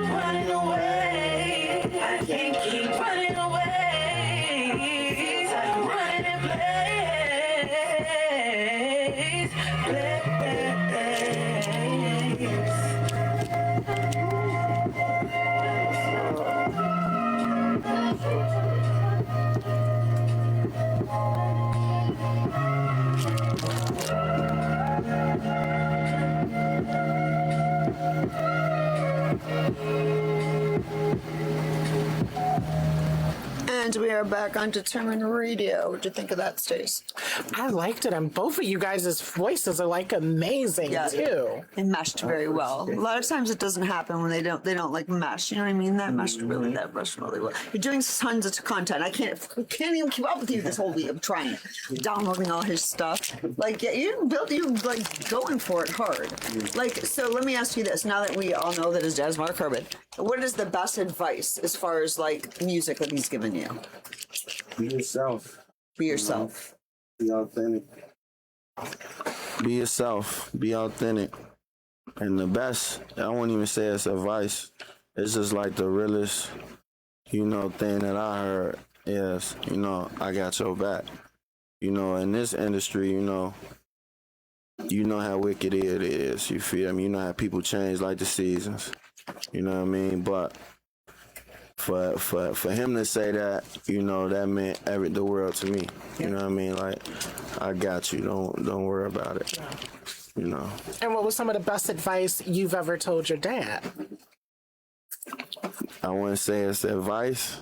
Running away, I can't keep running away. Running in And we are back on Determined Radio. What'd you think of that, Stace? I liked it, and both of you guys' voices are like amazing too. They meshed very well. A lot of times it doesn't happen when they don't like mesh. You know what I mean? That meshed really well. You're doing tons of content. I can't even keep up with you this whole week. I'm trying, downloading all his stuff. Like, yeah, you like going for it hard. Like, so let me ask you this. Now that we all know that his dad's Mark Curbin, what is the best advice as far as like music that he's given you? Be yourself. Be yourself. Be authentic. Be yourself. Be authentic. And the best, I won't even say it's advice. It's just like the realest, thing that I heard is, I got your back. In this industry, you know how wicked it is. You feel me? You know how people change like the seasons. You know what I mean? But for him to say that, you know, that meant the world to me. You know what I mean? Like, I got you. Don't worry about it. You know. And what was some of the best advice you've ever told your dad? I wouldn't say it's advice,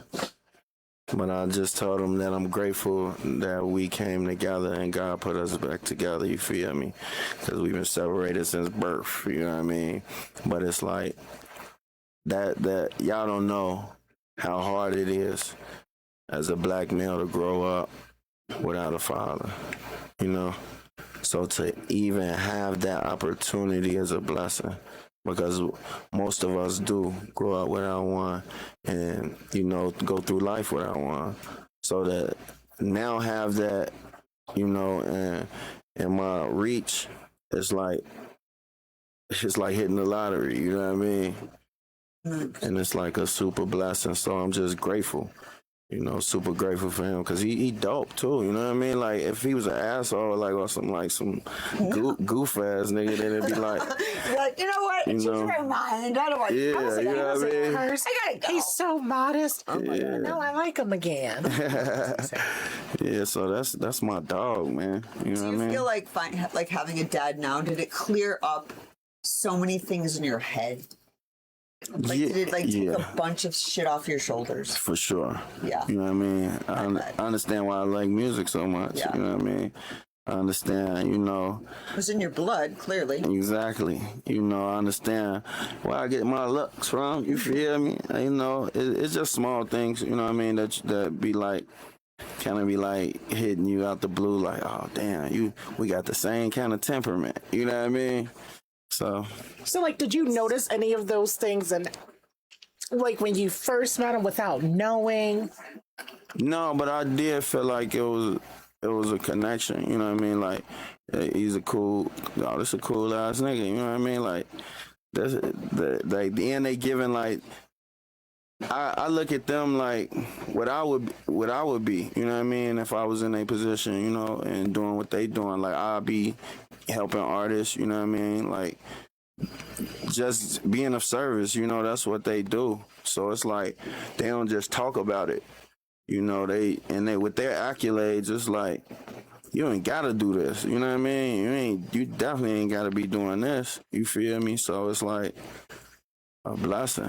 but I just told him that I'm grateful that we came together and God put us back together. You feel me? Because we've been separated since birth. You know what I mean? But it's like that y'all don't know how hard it is as a black male to grow up without a father. You know? So to even have that opportunity is a blessing, because most of us do grow up without one and, you know, go through life without one. So that now have that, you know, and my reach, it's like hitting the lottery, you know what I mean? And it's like a super blessing. So I'm just grateful. You know, super grateful for him, because he dope too. You know what I mean? Like, if he was an asshole, like, or some goof ass nigga, then it'd be like, like, you know what? Change my mind. I don't want yeah, to you know what I mean? I gotta go. He's so modest. Oh my Yeah. God, now I like him again. Yeah, so that's my dog, man. You know Do what you I mean? feel like having a dad now, did it clear up so many things in your head? Like, did it take a bunch of shit off your shoulders? For sure. Yeah. You know what I mean? I understand why I like music so much. Yeah. You know what I mean? I understand, you know. It was in your blood, clearly. Exactly. You know, I understand where I get my looks from. You feel me? You know, it's just small things, you know what I mean, that be like, kind of be like hitting you out the blue, like, oh, damn, we got the same kind of temperament. You know what I mean? So like, did you notice any of those things, and like when you first met him without knowing? no, but I did feel like it was a connection. You know what I mean? Like, he's a cool, this a cool ass nigga. You know what I mean? Like, and they giving like, I look at them like what I would be. You know what I mean? If I was in a position, you know, and doing what they doing, like, I'd be helping artists. You know what I mean? Like, just being of service. You know, that's what they do. So it's like they don't just talk about it. You know, they with their accolades, it's like, you ain't gotta do this. You know what I mean? You definitely ain't gotta be doing this. You feel me? So it's like a blessing.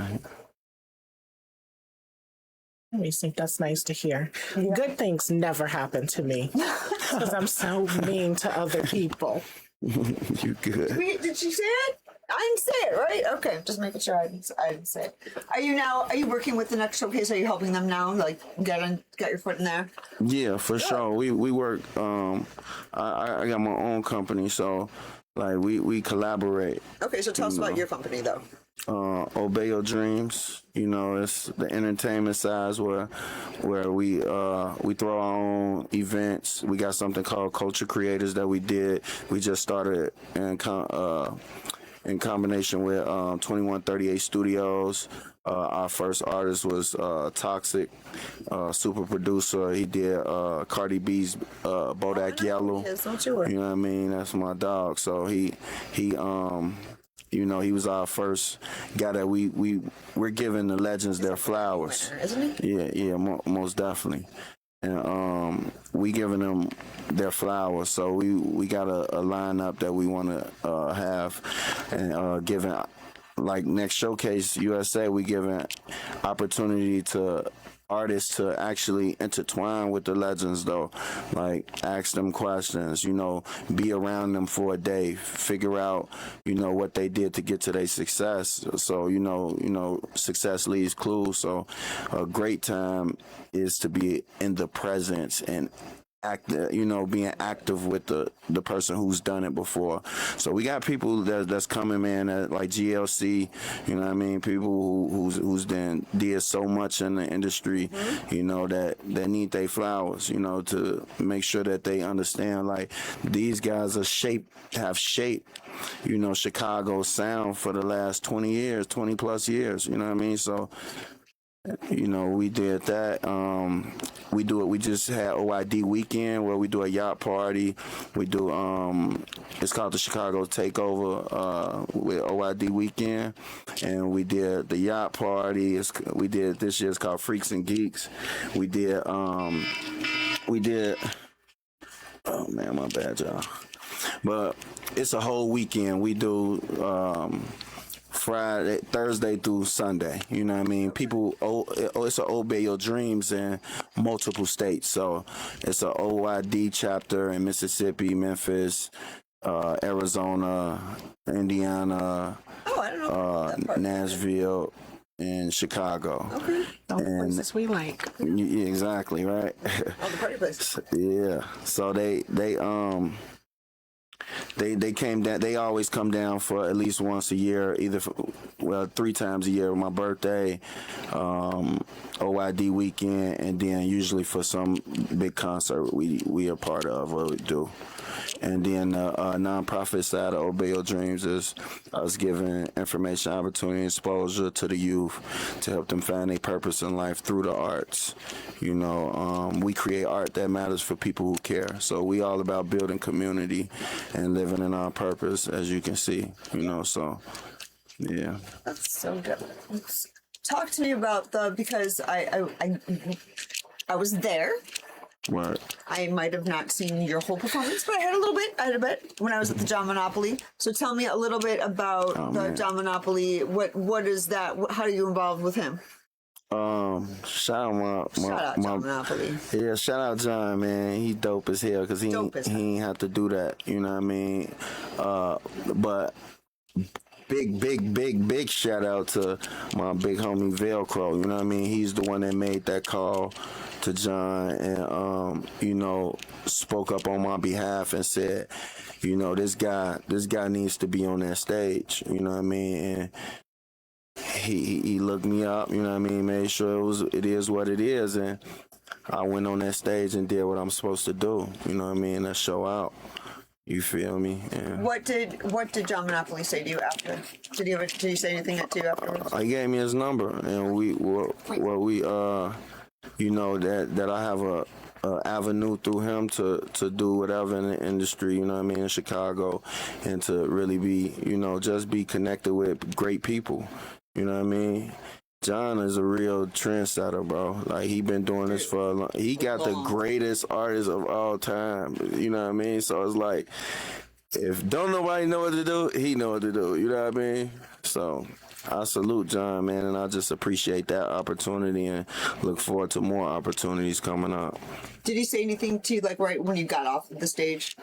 I always think that's nice to hear. Yeah. Good things never happen to me because I'm so mean to other people. You good? Did she say it? I didn't say it, right? Okay, just making sure I didn't say it. Are you working with the next showcase? Are you helping them now? Like, get your foot in there? Yeah, for sure. We work. I got my own company, so like we collaborate. Okay, so tell us about your company, though. Obey Your Dreams. You know, it's the entertainment side where we throw our own events. We got something called Culture Creators that we did. We just started in combination with 2138 Studios. Our first artist was Toxic, super producer. He did Cardi B's Bodak Yellow. You know what I mean? That's my dog. So he you know, he was our first guy that we're giving the legends their flowers. Winner, isn't he? Yeah, most definitely. And we giving them their flowers. So we got a lineup that we want to have, and giving, like, next Showcase USA, we giving opportunity to artists to actually intertwine with the legends, though. Like, ask them questions, you know, be around them for a day, figure out, you know, what they did to get to their success. So, you know, success leaves clues. So a great time is to be in the presence and being active with the person who's done it before. So we got people that's coming, man, like GLC, you know what I mean? People who's did so much in the industry, you know, that need their flowers, you know, to make sure that they understand, like, these guys have shaped, you know, Chicago's sound for the last 20 plus years, you know what I mean? So You know, we did that. We do it. We just had OID weekend where we do a yacht party. We do. It's called the Chicago Takeover with OID weekend, and we did the yacht party. We did this year. It's called Freaks and Geeks. We did. We did. Oh man, my bad, y'all. But it's a whole weekend. We do. Friday, Thursday through Sunday. You know what I mean? People, it's a Obey Your Dreams in multiple states. So it's a OID chapter in Mississippi, Memphis, Arizona, Indiana, I don't know that part. Nashville, and Chicago. Okay. All the places we like. Yeah, exactly, right? All the party places. Yeah. So they came down. They always come down for at least once a year, either 3 times a year. My birthday, OID weekend, and then usually for some big concert we are part of what we do. And then nonprofit side of Obey Your Dreams is us giving information, opportunity, exposure to the youth to help them find their purpose in life through the arts. You know, we create art that matters for people who care. So we all about building community and living in our purpose, as you can see. You know, so yeah. That's so good. Talk to me about because I was there. Right. I might have not seen your whole performance, but I had a little bit. I had a bit when I was at the John Monopoly. So tell me a little bit about the John Monopoly. What is that? How are you involved with him? Shout out John Monopoly. Yeah, shout out John, man. He dope as hell because he ain't have to do that. You know what I mean? But big shout out to my big homie Velcro. You know what I mean? He's the one that made that call to John and you know, spoke up on my behalf and said, you know, this guy needs to be on that stage. You know what I mean? And he looked me up, you know what I mean, made sure it is what it is, and I went on that stage and did what I'm supposed to do, you know what I mean, and show out. You feel me? Yeah. What did John Monopoly say to you after? Did he say anything to you afterwards? He gave me his number, and you know, that I have a avenue through him to do whatever in the industry, you know what I mean, in Chicago, and to really be, you know, just be connected with great people, you know what I mean. John is a real trendsetter, bro. Like, he been doing this for a long. He got the greatest artist of all time, you know what I mean. So it's like, if don't nobody know what to do, he know what to do, you know what I mean. So I salute John, man, and I just appreciate that opportunity and look forward to more opportunities coming up. Did he say anything to you, like, right when you got off the stage?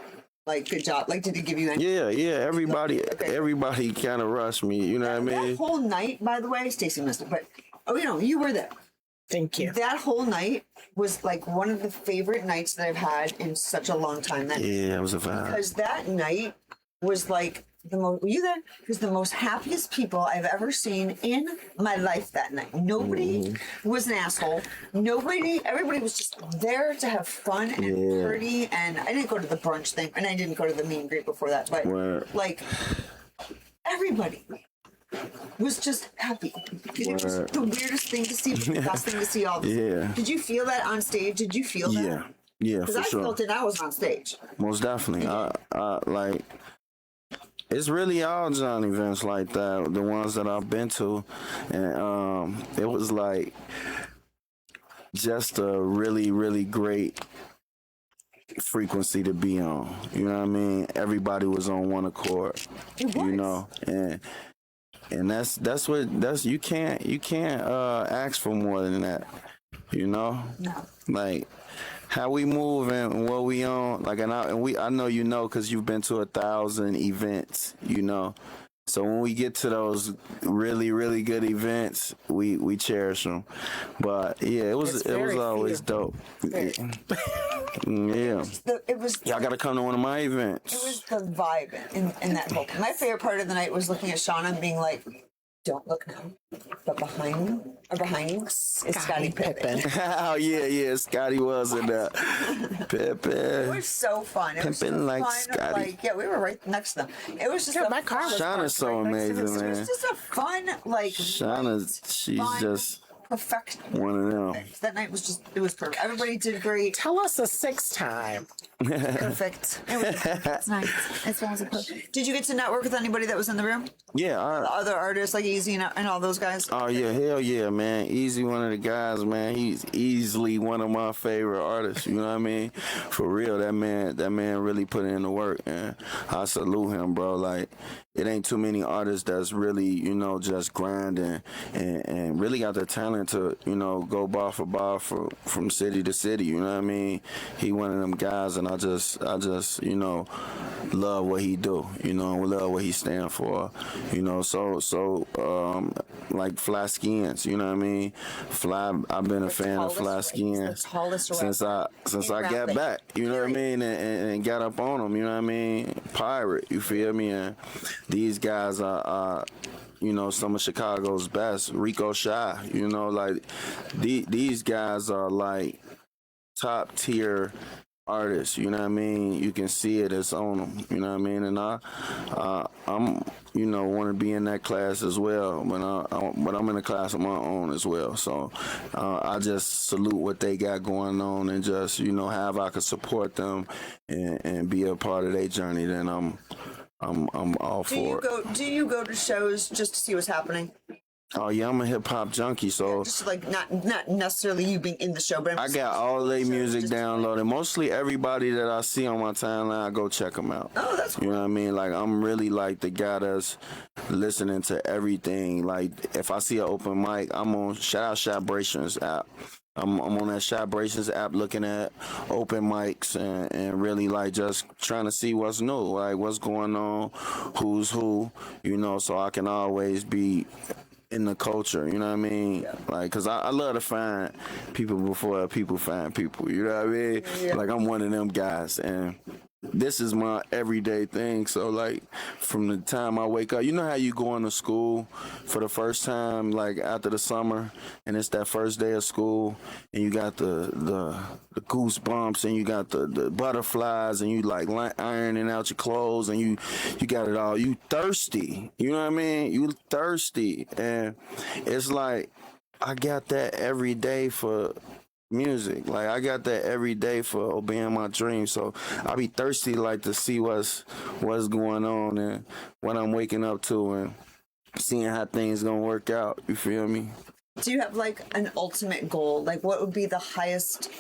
Like, good job. Like, did he give you any? Yeah. Everybody kind of rushed me. You know what I mean? That whole night, by the way, Stacey missed it, but you know, you were there. Thank you. That whole night was like one of the favorite nights that I've had in such a long time. Yeah, it was a vibe. Because that night was like the most. Were you there? It was the most happiest people I've ever seen in my life that night. Nobody was an asshole. Everybody was just there to have fun and party. And I didn't go to the brunch thing, and I didn't go to the meet and greet before that. But like, everybody was just happy. It was the weirdest thing to see, the best thing to see all this. Yeah. Did you feel that on stage? Did you feel that? Yeah, Because for I sure. felt it. I was on stage. Most definitely. I like. It's really all John events like that, the ones that I've been to, and it was like just a really, really great frequency to be on. You know what I mean? Everybody was on one accord. It was. You know, and that's you can't ask for more than that. You know, No. like how we move and what we on. Like, I know you know because you've been to 1,000 events. You know, so when we get to those really, really good events, we cherish them. But yeah, it was always dope. Yeah. It was. Y'all gotta come to one of my events. It was the vibe in that whole. My favorite part of the night was looking at Shauna and being like, "Don't look now, but behind you is Scottie Pippen." Oh yeah, Scotty was in there. Pippen. It was so fun. It was so Pippen like fun. Scotty. Like, yeah, we were right next to them. It was just my car was Shauna's so amazing, It was man. just a fun, like, Shauna, she's fun just Perfect. One of them. That night was it was perfect. Everybody did great. Tell us a sixth time. Perfect. It's nice. It's awesome. Did you get to network with anybody that was in the room? Yeah. Other artists like Easy and all those guys? Oh yeah, hell yeah, man. Easy, one of the guys, man. He's easily one of my favorite artists. You know what I mean? For real, that man really put in the work, and I salute him, bro. Like, it ain't too many artists that's really, just grinding and really got the talent to, go bar for bar from city to city. You know what I mean? He one of them guys, and I just, love what he do. Love what he stand for. Like Fly Skins. You know what I mean? I've been a fan of Fly Skins since I got back. You know what I mean? And got up on them. You know what I mean? Pirate. You feel me? And these guys are some of Chicago's best. Rico Shy, like these guys are like top tier artists, you know what I mean? You can see it, it's on them, you know what I mean? And I'm want to be in that class as well, but I'm in a class of my own as well. So I just salute what they got going on, and just have I could support them and be a part of their journey. Then I'm all for it. Do you go to shows just to see what's happening? Oh yeah, I'm a hip hop junkie, so just like not necessarily you being in the show, but I got all their music downloaded. Mostly everybody that I see on my timeline, I go check them out. Oh, that's cool. You know what I mean? Like, I'm really like the guy that's listening to everything. Like, if I see an open mic, I'm on shout out Shabrations app. I'm on that Shabrations app looking at open mics and really like just trying to see what's new, like what's going on, who's who, so I can always be in the culture, you know what I mean? Yeah. Like, cause I love to find people before people find people, you know what I mean? Yeah. Like, I'm one of them guys, and this is my everyday thing. So like, from the time I wake up, you know how you go into school for the first time, like after the summer, and it's that first day of school, and you got the goosebumps, and you got the butterflies, and you like ironing out your clothes, and you got it all. You thirsty, you know what I mean? You thirsty, and it's like I got that every day for music. Like, I got that every day for obeying my dreams. So I be thirsty, like, to see what's going on and what I'm waking up to and seeing how things gonna work out. You feel me? Do you have like an ultimate goal? Like, what would be the highest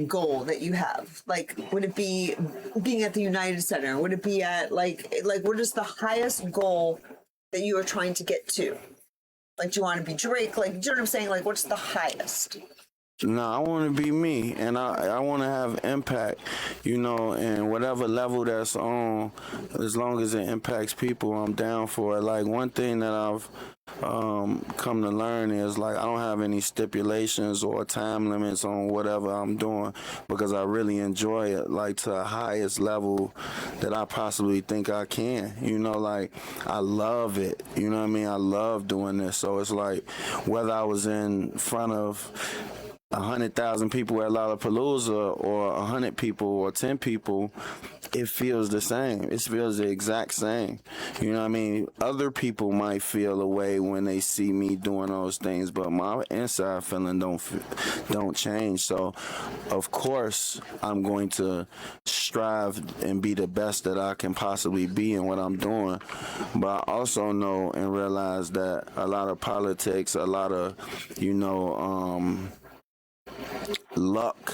goal that you have? Like, would it be being at the United Center? Would it be at like what is the highest goal that you are trying to get to? Like, do you want to be Drake? Like, do you know what I'm saying? Like, what's the highest? No, I want to be me, and I want to have impact, and whatever level that's on, as long as it impacts people, I'm down for it. Like, one thing that I've come to learn is, like, I don't have any stipulations or time limits on whatever I'm doing, because I really enjoy it, like, to the highest level that I possibly think I can. Like, I love it. You know what I mean? I love doing this. So it's like, whether I was in front of 100,000 people at Lollapalooza or 100 people or 10 people, it feels the same. It feels the exact same. You know what I mean? Other people might feel a way when they see me doing those things, but my inside feeling don't change. So, of course, I'm going to strive and be the best that I can possibly be in what I'm doing. But I also know and realize that a lot of politics, a lot of, luck,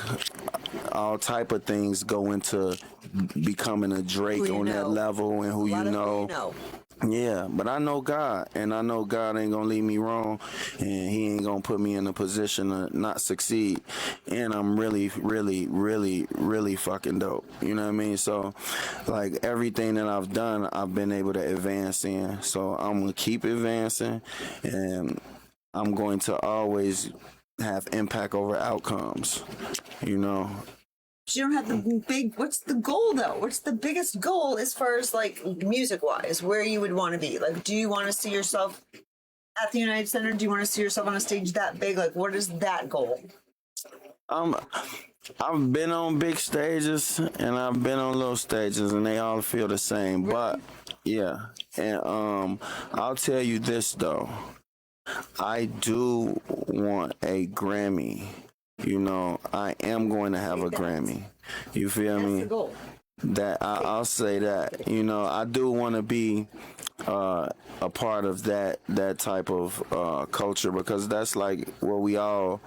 all type of things go into becoming a Drake on that level, and who you know. Yeah, but I know God, and I know God ain't gonna leave me wrong, and He ain't gonna put me in a position to not succeed. And I'm really, really, really, really fucking dope. You know what I mean? So, like, everything that I've done, I've been able to advance in. So I'm gonna keep advancing, and I'm going to always have impact over outcomes. You don't have the what's the goal though? What's the biggest goal as far as like music wise, where you would want to be? Like, do you want to see yourself at the United Center? Do you want to see yourself on a stage that big? Like, what is that goal? I've been on big stages and I've been on little stages, and they all feel the same. Really? But yeah, and I'll tell you this though. I do want a Grammy. You know, I am going to have a Grammy. You feel That's me? the goal. I'll say that. You know, I do want to be a part of that type of culture, because that's like what we all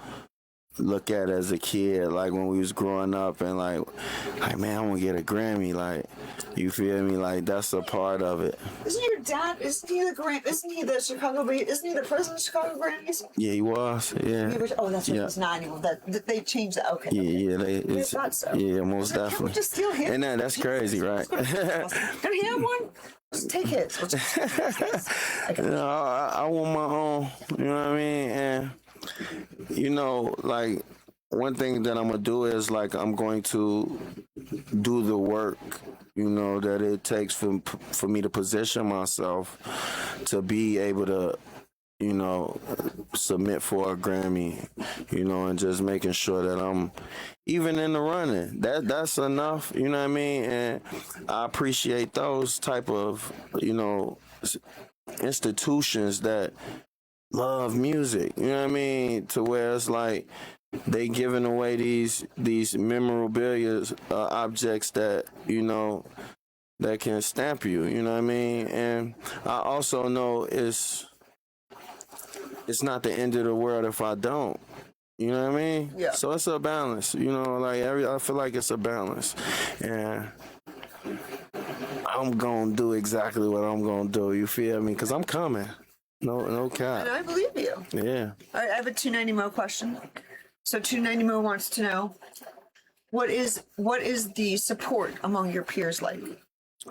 look at as a kid, like when we was growing up, and like man, I want to get a Grammy. Like, you feel me? Like, that's a part of it. Isn't your dad? Isn't he the Chicago? Isn't he the president of Chicago Grammys? Yeah, he was. Yeah. Oh, that's right. Yeah. He's not anymore. That they changed that. Okay. Yeah, I thought so. yeah, most Can't we definitely. just steal him? And that's crazy, right? Can he have one? Just take his. We'll just take his. You know, I want my own. You know what I mean? And you know, like, one thing that I'm gonna do is, like, I'm going to do the work, you know, that it takes for me to position myself to be able to, you know, submit for a Grammy, you know, and just making sure that I'm even in the running. That's enough, you know what I mean? And I appreciate those type of, you know, institutions that love music, you know what I mean? To where it's like they giving away these memorabilia objects that, you know, that can stamp you, you know what I mean? And I also know it's not the end of the world if I don't. You know what I mean? Yeah. So it's a balance, you know, like I feel like it's a balance. And I'm gonna do exactly what I'm gonna do, you feel me? Because I'm coming. No cap. And I believe you. Yeah. All right, I have a 290 Mo question. So 290 Mo wants to know what is the support among your peers like?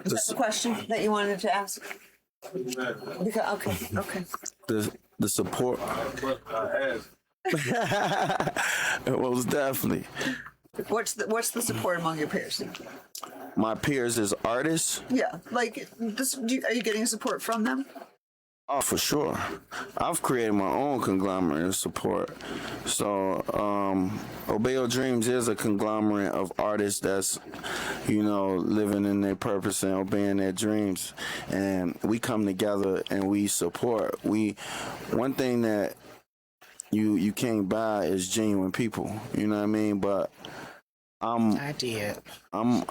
Is that the question that you wanted to ask? Okay. The support. It was definitely. What's the support among your peers? My peers as artists. Yeah, like this. Are you getting support from them? Oh, for sure. I've created my own conglomerate of support. So, Obey Your Dreams is a conglomerate of artists that's, you know, living in their purpose and obeying their dreams. And we come together and we support. One thing that you can't buy is genuine people. You know what I mean? But I did. I'm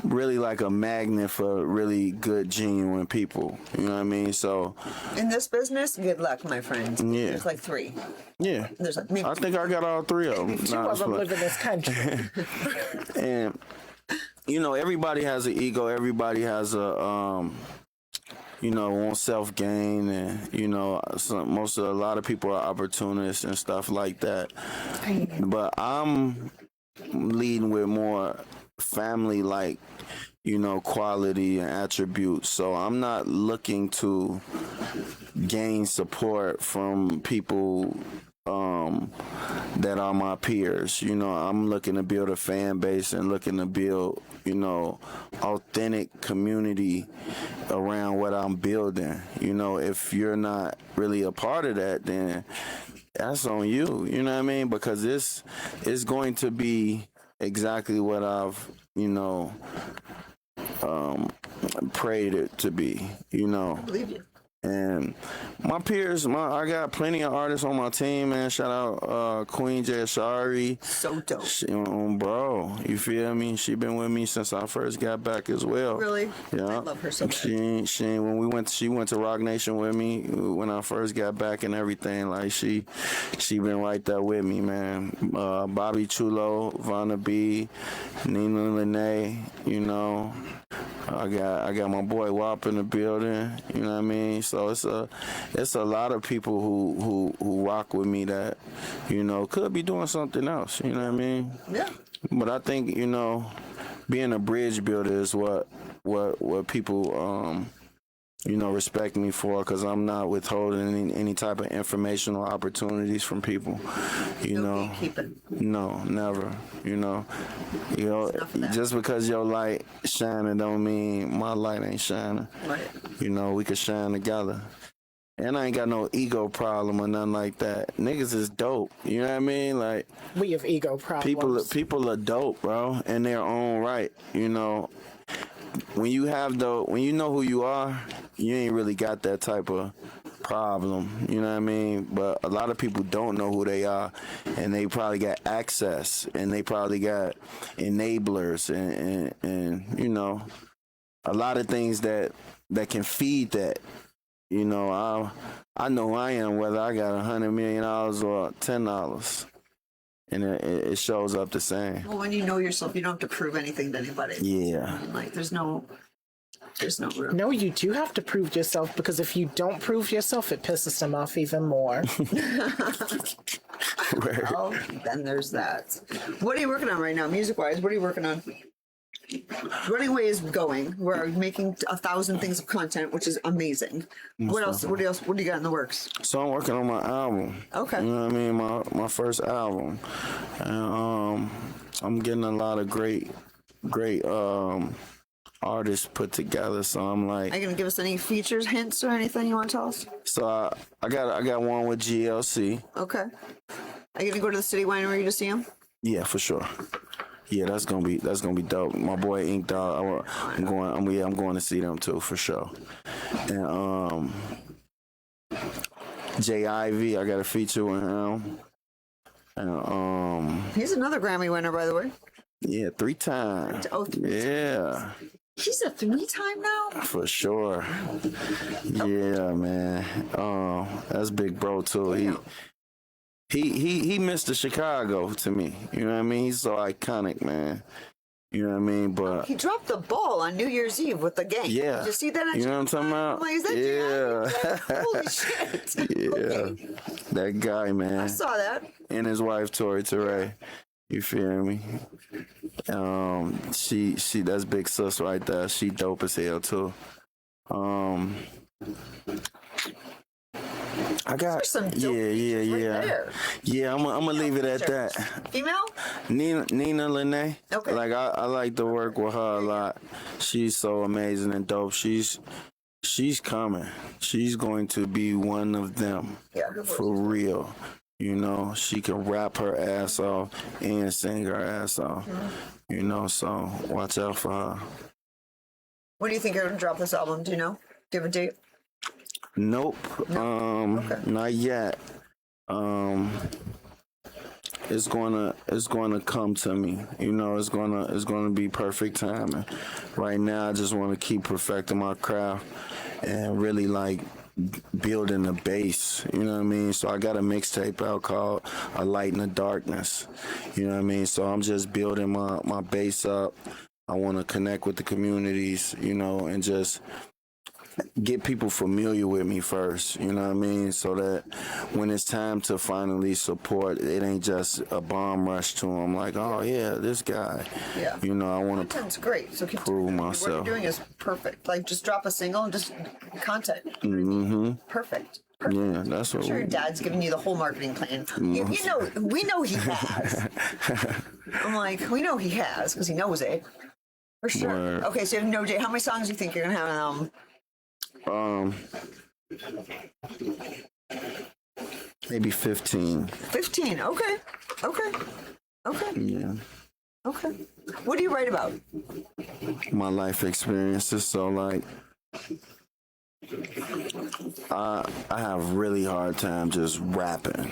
really like a magnet for really good, genuine people. You know what I mean? So In this business, good luck, my friend. Yeah. There's like 3. yeah, There's like maybe I think I got all 3 of them. Two of them live in this country. And you know, everybody has an ego. Everybody has a you know, want self gain, and you know, a lot of people are opportunists and stuff like that. But I'm leading with more family, like, you know, quality and attributes. So I'm not looking to gain support from people that are my peers. You know, I'm looking to build a fan base and looking to build, you know, authentic community around what I'm building. You know, if you're not really a part of that, then that's on you. You know what I mean? Because it's going to be exactly what I've, you know, prayed it to be, you know. I believe you. And my peers, I got plenty of artists on my team, man. Shout out Queen J. Ashari. So dope. Bro, you feel me? She been with me since I first got back as well. Really? Yeah. I love her so much. She went to Rock Nation with me when I first got back and everything. Like, she been right there with me, man. Bobby Chulo, Vanna B, Nina Lene, you know. I got my boy WAP in the building, you know what I mean? So it's a lot of people who rock with me that, you know, could be doing something else, you know what I mean? Yeah. But I think, you know, being a bridge builder is what people you know, respect me for, because I'm not withholding any type of informational opportunities from people. You know, no, never. You know, just because your light shining don't mean my light ain't shining. Right. You know, we could shine together. And I ain't got no ego problem or nothing like that. Niggas is dope. You know what I mean? Like, We have ego problems. people are dope, bro, in their own right. You know, when you know who you are, you ain't really got that type of problem. You know what I mean? But a lot of people don't know who they are, and they probably got access, and they probably got enablers, and you know, a lot of things that can feed that. You know, I know I am whether I got $100 million or $10, and it shows up the same. Well, when you know yourself, you don't have to prove anything to anybody. Yeah. Like there's no room. No, you do have to prove yourself, because if you don't prove yourself, it pisses them off even more. Well, then there's that. What are you working on right now, music-wise? What are you working on? Running Away is going. We're making 1,000 things of content, which is amazing. What else? What do you got in the works? So I'm working on my album. Okay. You know what I mean? My first album. And I'm getting a lot of great artists put together. So I'm like, Are you gonna give us any features, hints, or anything you want to tell us? so I got one with GLC. Okay. Are you gonna go to the City Winery to see him? Yeah, for sure. Yeah, that's gonna be dope. My boy Ink Dog, I'm going to see them too for sure. And J Ivy, I got a feature with him. And He's another Grammy winner, by the way. yeah, 3 times. Oh, Yeah, he's a 3-time now. for sure. Yeah, man. That's big bro too. He Mr. Chicago to me. You know what I mean? He's so iconic, man. You know what I mean? But He dropped the ball on New Year's Eve with the gang. yeah, Did you see that? you know what I'm talking about? I'm like, is that Yeah. Holy shit. Yeah, Okay. that guy, man, I saw that. and his wife Tori Teray. You feel me? She that's big sis right there. She dope as hell too. I got There's some dope yeah. there. Yeah, I'm gonna leave it at that. Female? Nina Lene. Okay. Like I like to work with her a lot. She's so amazing and dope. She's coming. She's going to be one of them. Yeah. For real. You know, she can rap her ass off and sing her ass off. You know, so watch out for her. When do you think you're gonna drop this album? Do you know? Do you have a date? Nope. Okay. Not yet. It's gonna come to me. You know, it's gonna be perfect timing. Right now I just wanna keep perfecting my craft and really like building a base, you know what I mean? So I got a mixtape out called A Light in the Darkness. You know what I mean? So I'm just building my base up. I wanna connect with the communities, you know, and just get people familiar with me first, you know what I mean? So that when it's time to finally support, it ain't just a bomb rush to them like, oh yeah, this guy. Yeah. You know, I want to Content's great. So keep prove What myself. you're doing is perfect. Like just drop a single and just content. Mm-hmm. Perfect. Yeah, that's what I'm sure your dad's giving you the whole marketing plan. You know, we know he has. I'm like, we know he has because he knows it. For sure. Word. Okay, so you have no date. How many songs do you think you're going to have on an album? Maybe 15. 15. Okay. Yeah. Okay. What do you write about? My life experiences. So like I have really hard time just rapping.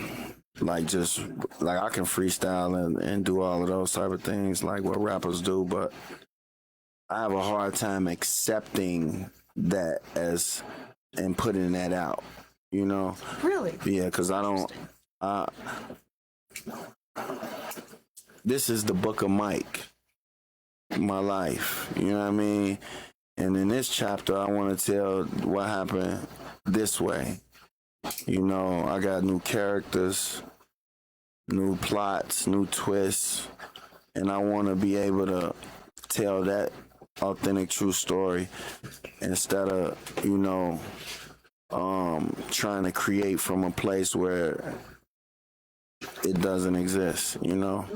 Like I can freestyle and do all of those type of things like what rappers do, but I have a hard time accepting that as and putting that out, you know? Really? Yeah, because I don't. This is the book of Mike, my life. You know what I mean? And in this chapter, I want to tell what happened this way. You know, I got new characters, new plots, new twists, and I want to be able to tell that authentic, true story instead of, you know, trying to create from a place where it doesn't exist, you know?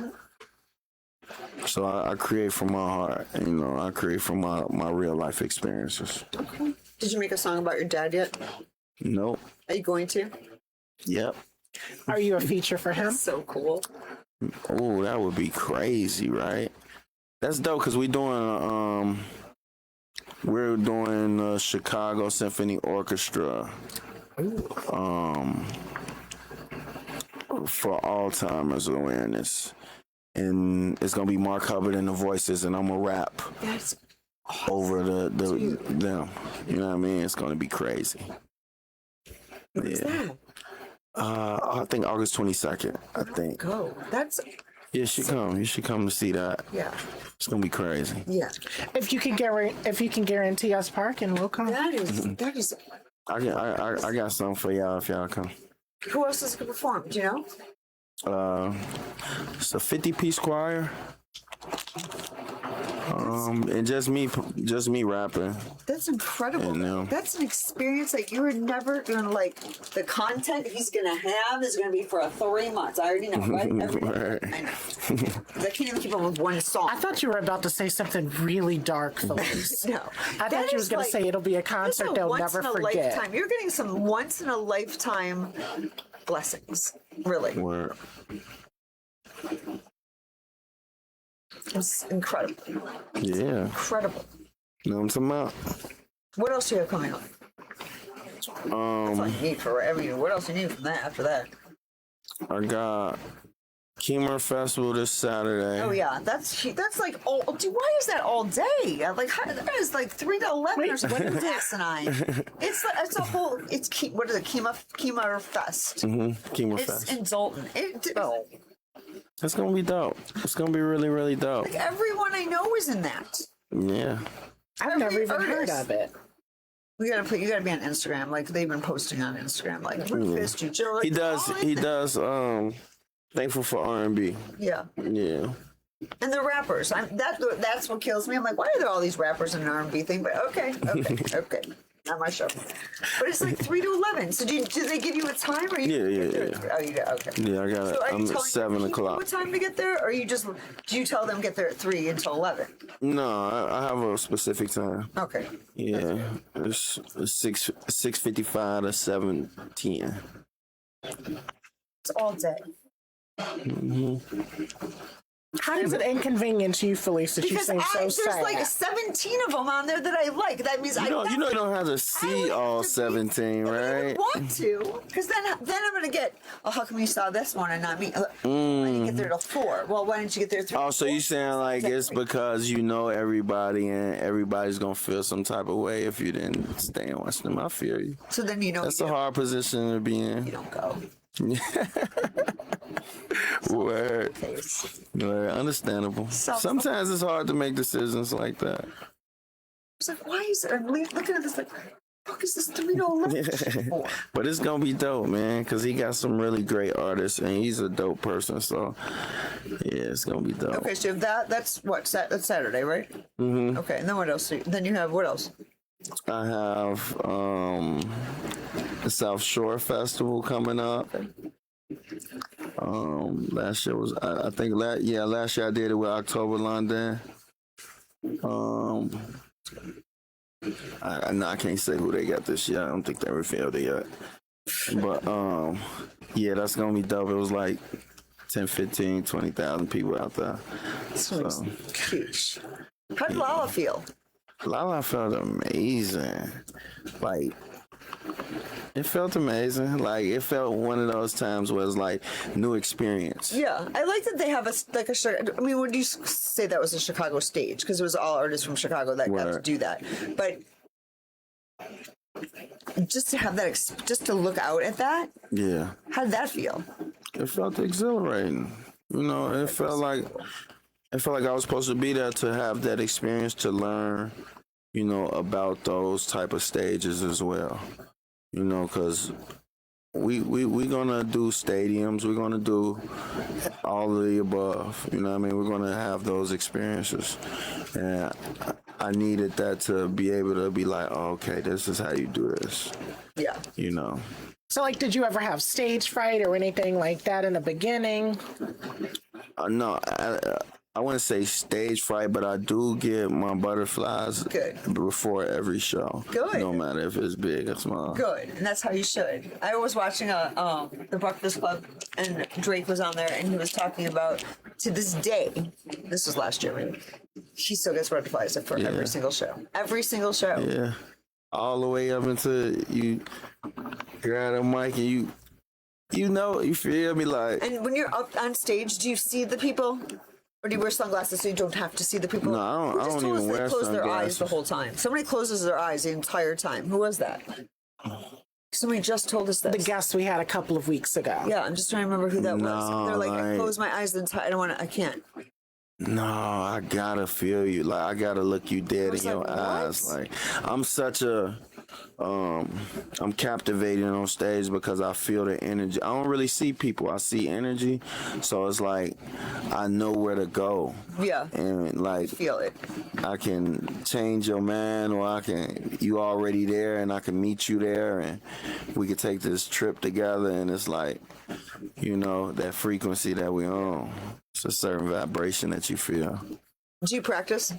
So I create from my heart, you know, I create from my real life experiences. Okay. Did you make a song about your dad yet? Nope. Are you going to? Yep. Are you a feature for him? So cool. Oh, that would be crazy, right? That's dope because we're doing Chicago Symphony Orchestra For Alzheimer's awareness. And it's gonna be Mark Hubbard and the voices, and I'm gonna rap That's over them. You know what I mean? It's gonna be crazy. what's that? I think August 22nd. I think. Go. That's You should come. You should come to see that. yeah. It's gonna be crazy. Yeah. If you can guarantee us parking, we'll come. That is I got something for y'all if y'all come. who else is gonna perform? Do you know? It's a 50-piece choir. And just me rapping. That's incredible. And, That's an experience that you were never gonna like. The content he's gonna have is gonna be for 3 months. I already know, right? Right. I know. 'Cause I can't even keep up with one song. I thought you were about to say something really dark, Felice. No, I thought you was going to say it'll be a concert they'll never forget. Lifetime. You're getting some once in a lifetime blessings. Really, Word. it's incredible. Yeah. Incredible. You know what I'm talking about? What else do you have coming up? That's all you need for every year. What else do you need from that after that? I got Keemer Festival this Saturday. Oh yeah, that's like all. Dude, why is that all day? Like that is like 3 to 11 or something. What is asinine? It's a whole. What is it? Keemer Fest. Keemer It's Fest. in Dalton. It's gonna be dope. It's gonna be really, really dope. Like everyone I know is in that. Yeah. I've never even heard artist. of it. You gotta be on Instagram. Like they've been posting on Instagram. Like Fist, you chill. Like, He does. all in He there. does. Thankful for R&B. Yeah. Yeah. And the rappers. That's what kills me. I'm like, why are there all these rappers in an R&B thing? But okay. Not my show. But it's like 3 to 11. So do they give you a time? Or you Yeah. Oh, you got okay. Yeah, I got it. So are you I'm telling at 7 people o'clock. what time to get there, or do you tell them get there at 3 until 11? No, I have a specific time. Okay. Yeah, it's 6:55 to 7:10. It's all day. How does it inconvenience you, Felice, that you Because seem so there's sad? like 17 of them on there that I like. That means You know you don't have to see all 17, I right? want to, because then I'm gonna get. Oh, how come you saw this one and not me? Why didn't you get there till 4? Well, why didn't you get there 3? Oh, so you saying like it's because you know everybody and everybody's gonna feel some type of way if you didn't stay and watch them. I feel you. So then you know That's you a hard position to be You in. don't go. Word. Face. Word. Understandable. Sometimes it's hard to make decisions like that. It's like, why is it? I'm looking at this like, fuck is this 3 to 11 for? But it's gonna be dope, man, because he got some really great artists and he's a dope person. So yeah, it's gonna be dope. Okay, so if that's what? That's Saturday, right? Mm-hmm. Okay, and then what else? Then you have what else? I have the South Shore Festival coming up. Last year was I think last year I did it with October London. I can't say who they got this year. I don't think they revealed it yet. But yeah, that's gonna be dope. It was like 10, 15, 20,000 people out there. So Huge. How did Lala feel? Lala felt amazing. Like it felt amazing. Like it felt one of those times where it's like new experience. Yeah, I like that they have a. I mean, would you say that was a Chicago stage? Because it was all artists from Chicago that got to do that. But just to have that, just to look out at that. Yeah. How did that feel? It felt exhilarating. You know, it felt like I was supposed to be there to have that experience to learn, you know, about those type of stages as well. You know, because we gonna do stadiums, we're gonna do all of the above. You know what I mean? We're gonna have those experiences, and I needed that to be able to be like, oh, okay, this is how you do this. Yeah. You know. So, like, did you ever have stage fright or anything like that in the beginning? No, I wouldn't say stage fright, but I do get my butterflies before every show. Good. No matter if it's big or small. Good, and that's how you should. I was watching the Breakfast Club, and Drake was on there, and he was talking about, to this day, this was last year, right? He still gets butterflies for every single show. Every single show. Yeah. all the way up until you grab a mic and you feel me like. And when you're up on stage, do you see the people? Or do you wear sunglasses so you don't have to see the people? No, I Who just don't told us even they wear close their eyes sunglasses. the whole time? Somebody closes their eyes the entire time. Who was that? Somebody just told us this. The guest we had a couple of weeks ago. Yeah, I'm just trying to remember who that was. No, They're like, I like- close my eyes the entire. I don't want to. I can't. No, I gotta feel you. Like I gotta look you dead in was your like, what? eyes. Like I'm such a, I'm captivating on stage because I feel the energy. I don't really see people. I see energy, so it's like I know where to go. Yeah. And like Feel it. I can change your mind, or you already there, and I can meet you there, and we could take this trip together. And it's like, that frequency that we on. It's a certain vibration that you feel Do you practice?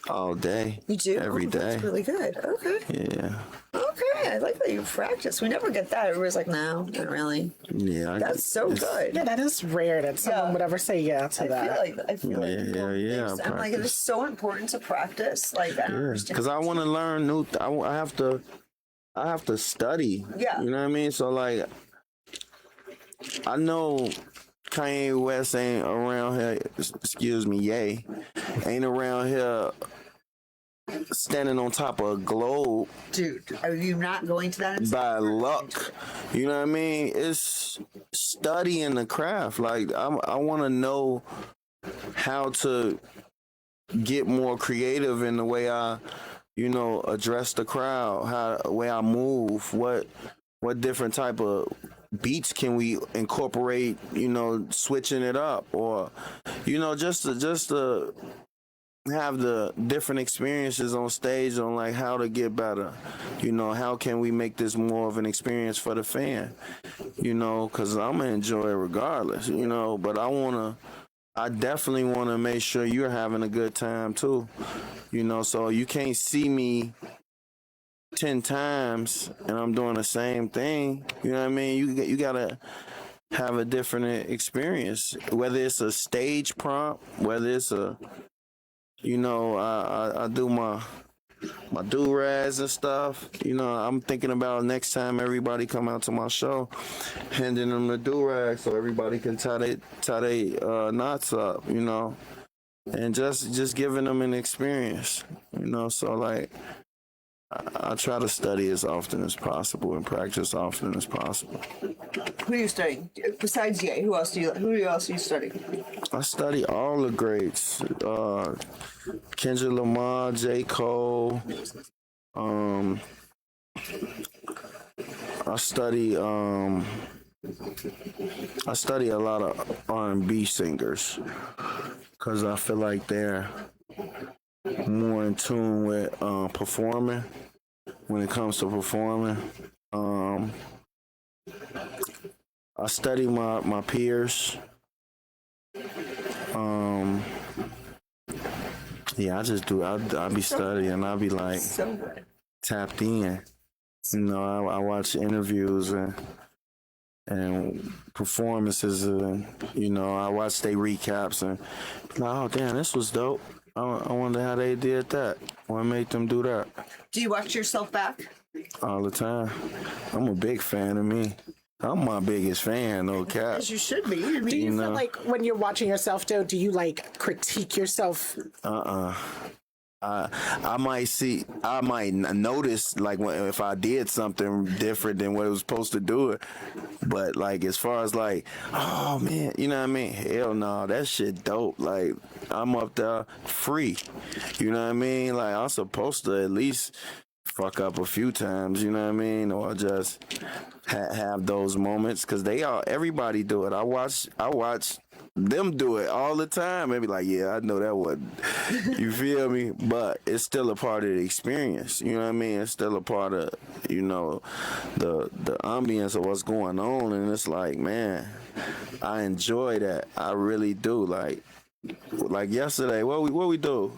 all day. You do? Every day. That's really good. Okay. Yeah. Okay. I like that you practice. We never get that. Everybody's like, no, not really. Yeah. That's so good. Yeah, that is rare that someone would ever say yeah to that. I feel like people Yeah. think so. I'm like, it is so important to practice. Like, I don't understand. Because I want to learn new. I have to study. Yeah. You know what I mean? So like, I know Kanye West ain't around here. Excuse me, Ye ain't around here standing on top of a globe Dude, are you not going to that? by luck. You know what I mean? It's studying the craft. Like I want to know how to get more creative in the way I, address the crowd, the way I move, what different type of beats can we incorporate, switching it up, or just to have the different experiences on stage on like how to get better, how can we make this more of an experience for the fan, because I'm gonna enjoy it regardless, but I definitely want to make sure you're having a good time too, so you can't see me 10 times and I'm doing the same thing. You know what I mean? You gotta have a different experience, whether it's a stage prompt, whether it's a, I do my do-rags and stuff. I'm thinking about next time everybody come out to my show, handing them the do-rag so everybody can tie they knots up, and just giving them an experience, so like, I try to study as often as possible and practice as often as possible. Who are you studying? Besides Ye, who else do you study? I study all the greats. Kendrick Lamar, J. Cole. I study a lot of R&B singers because I feel like they're more in tune with performing. When it comes to performing, I study my peers. Yeah, I just do. I be studying. I be like So good. tapped in. I watch interviews and performances, and I watch their recaps and oh damn, this was dope. I wonder how they did that. What made them do that? Do you watch yourself back? All the time. I'm a big fan of me. I'm my biggest fan, no cap. As you should be. I mean, Do you feel like when you're watching yourself, though, do you like critique yourself? I might notice like if I did something different than what it was supposed to do it, but like as far as like, oh man, you know what I mean? Hell no, that shit dope. Like I'm up there free, you know what I mean? Like I'm supposed to at least fuck up a few times, you know what I mean, or just have those moments because everybody do it. I watch them do it all the time. Maybe like, yeah, I know that wasn't, you feel me? But it's still a part of the experience. You know what I mean? It's still a part of, the ambience of what's going on. And it's like, man, I enjoy that. I really do. Like yesterday, what we do?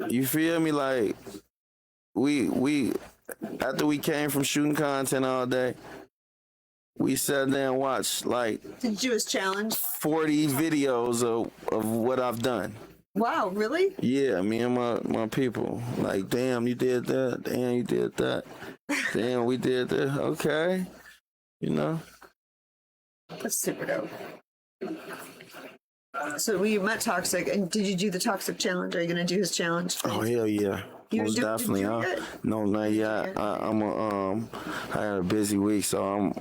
You feel me? Like we after we came from shooting content all day, we sat there and watched like Did you do his challenge? 40 videos of what I've done. Wow, really? Yeah, me and my people. Like, damn, you did that. Damn, you did that. Damn, we did that. Okay, you know. That's super dope. So we met Toxic, and did you do the Toxic challenge? Are you gonna do his challenge? Oh hell yeah, You most do- definitely. did you do it? No, not yet. I had a busy week, so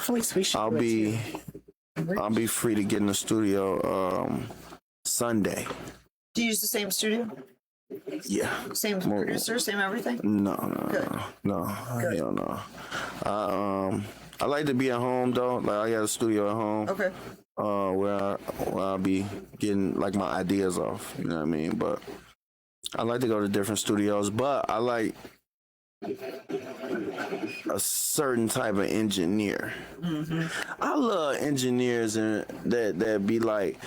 At least we should. I'll do it, be too. I'll be free to get in the studio Sunday. Do you use the same studio? Yeah. Same producer, same everything? No, Good. no, hell no. I like to be at home though. Like I got a studio at home. Okay. Where I'll be getting like my ideas off. You know what I mean? But I like to go to different studios. But I like a certain type of engineer. I love engineers and that be like.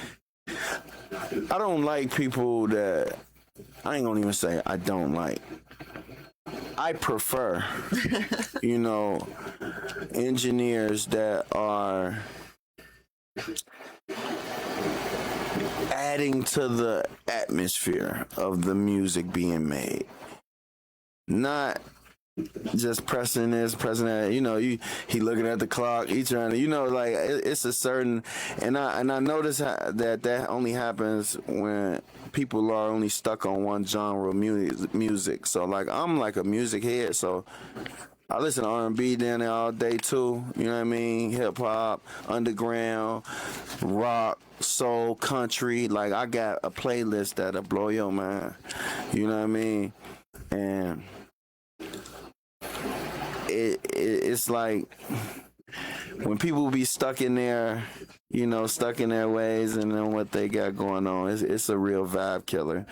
I don't like people that. I ain't gonna even say I don't like. I prefer, engineers that are adding to the atmosphere of the music being made. Not just pressing this, pressing that. He looking at the clock. He trying to, like it's a certain. And I notice that only happens when people are only stuck on one genre of music. So like I'm like a music head, so I listen to R&B down there all day too. You know what I mean? Hip hop, underground, rock, soul, country. Like I got a playlist that'll blow your mind. You know what I mean? And it's like when people be stuck in their ways and then what they got going on, it's a real vibe killer.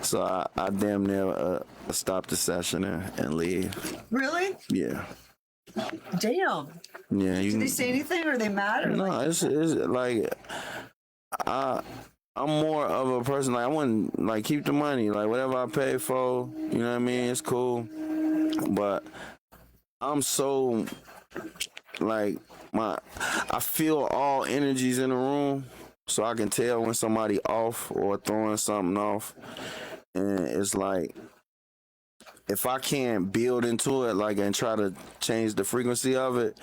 So I damn near stop the session and leave. Really? Yeah. Damn. Yeah. Did they say anything? Or are they mad? Or No, it's like I'm more of a person like I wouldn't like keep the money, like whatever I pay for, you know what I mean? It's cool. But I'm so like I feel all energies in the room, so I can tell when somebody off or throwing something off. And it's like if I can't build into it like and try to change the frequency of it,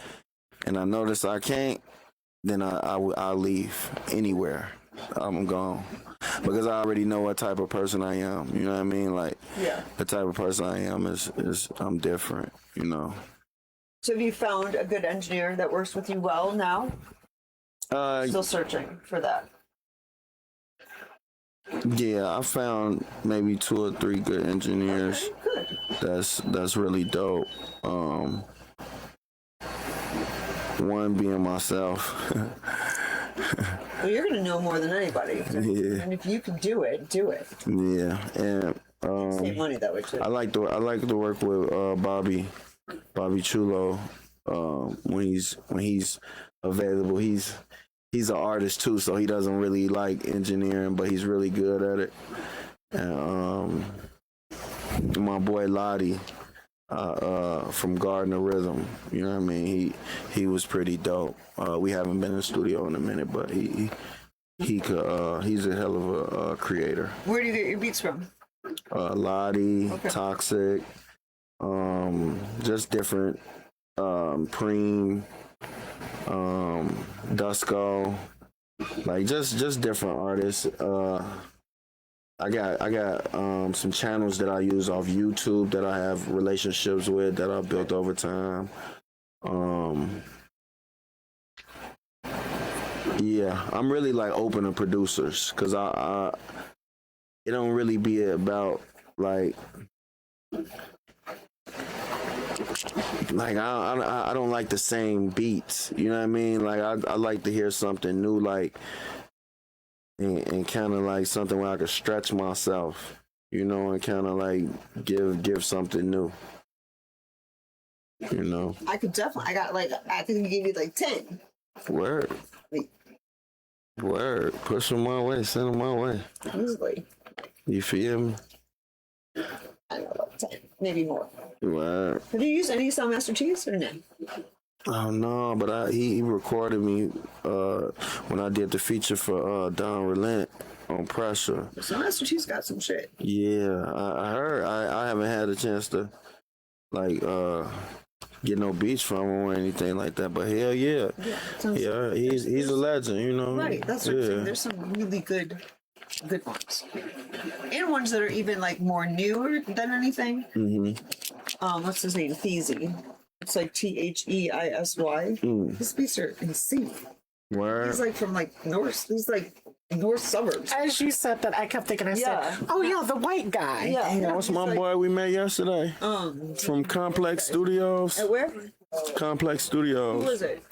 and I notice I can't, then I'll leave anywhere. I'm gone. Because I already know what type of person I am. You know what I mean? Like the type of person I am is I'm different, So have you found a good engineer that works with you well now? Still searching for that. Yeah, I found maybe 2 or 3 good engineers. Okay, good. That's really dope. One being myself. Well, you're going to know more than anybody. Yeah. And if you can do it, do it. Yeah, and Save money that way too. I like to work with Bobby Chulo. When he's available, he's an artist too, so he doesn't really like engineering, but he's really good at it. And my boy Lawry from Garden of Rhythm, you know what I mean? He was pretty dope. We haven't been in the studio in a minute, but he's a hell of a creator. Where do you get your beats from? Lottie, Okay. Toxic, just different, Preem, Dusko, like just different artists. I got some channels that I use off YouTube that I have relationships with that I built over time. Yeah, I'm really like open to producers because it don't really be about like I don't like the same beats, you know what I mean? Like I like to hear something new, like and kind of like something where I could stretch myself, and kind of like give something new, I could definitely. I can give you like 10. Word. Push them my way, send them my way. Easily. You feel me? I don't know about 10, maybe more. Word. Have you used any Soundmaster Cheese or no? Oh no, but he recorded me when I did the feature for Don Relent on pressure. So Master T's got some shit. Yeah, I heard. I haven't had a chance to like get no beats from him or anything like that. But hell yeah, yeah, he's a legend, you know. Right, that's what I'm saying. There's some really good ones, and ones that are even like more newer than anything. What's his name? Theisy. It's like Theisy. His beats are insane. Where? He's like from like north. He's like north suburbs. As you said that, I kept thinking, I said, oh yeah, the white guy. Yeah, That's my boy we met yesterday from Complex Studios. At where? Complex Studios. Who was it?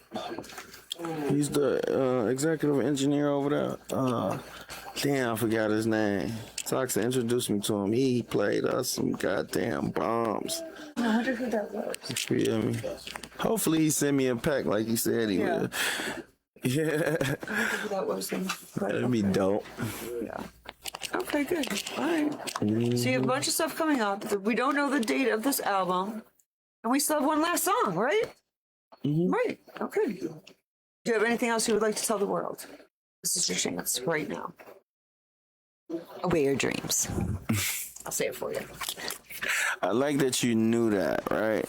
He's the executive engineer over there. Damn, I forgot his name. Toxa introduced me to him. He played us some goddamn bombs. I wonder who that was. You feel me? Hopefully he sent me a pack like he said he would. Yeah. I wonder who that was then. That'd be dope. Yeah. Okay, good. All right. So you have a bunch of stuff coming up. We don't know the date of this album. And we still have one last song, right? Right. Okay. Do you have anything else you would like to tell the world? This is your chance right now. Obey your dreams. I'll say it for you. I like that you knew that, right?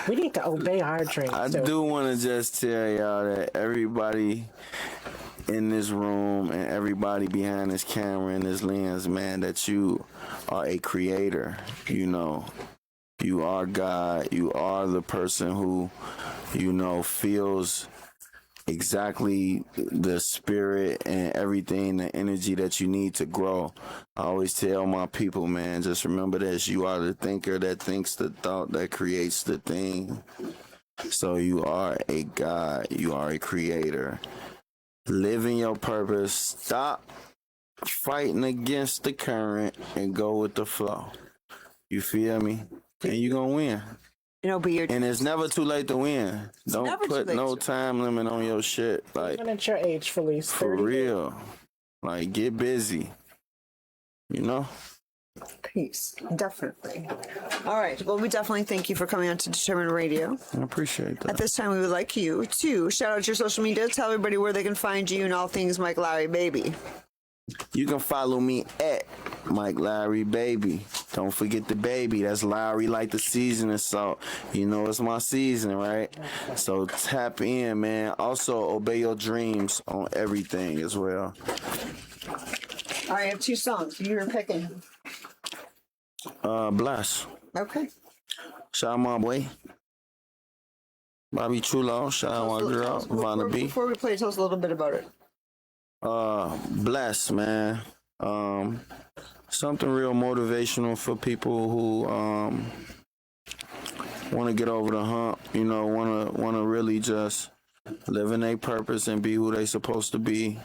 We need to obey our dreams. I do want to just tell y'all that everybody in this room and everybody behind this camera and this lens, man, that you are a creator. You know, you are God. You are the person who, you know, feels exactly the spirit and everything, the energy that you need to grow. I always tell my people, man, just remember this: you are the thinker that thinks the thought that creates the thing. So you are a God, you are a creator. Live in your purpose. Stop fighting against the current and go with the flow. You feel me? And you gonna win. And it's never too late to win. Don't put no time limit on your shit. Like, even at your age, Felice. For real. Like, get busy. You know? Peace. Definitely. All right. Well, we definitely thank you for coming on to Determined Radio. I appreciate that. At this time, we would like you to shout out your social media, tell everybody where they can find you and all things Mike Lawry Baby. You can follow me at Mike Lawry Baby. Don't forget the baby. That's Lawry like the seasoning salt. You know it's my season, right? So tap in, man. Also, obey your dreams on everything as well. All right, I have 2 songs. You're picking. Bless. Okay. Shout out my boy. Bobby Chulo. Shout out my girl, Vanna B. Before we play, tell us a little bit about it. Bless, man. Something real motivational for people who want to get over the hump, you know, want to really just live in their purpose and be who they supposed to be.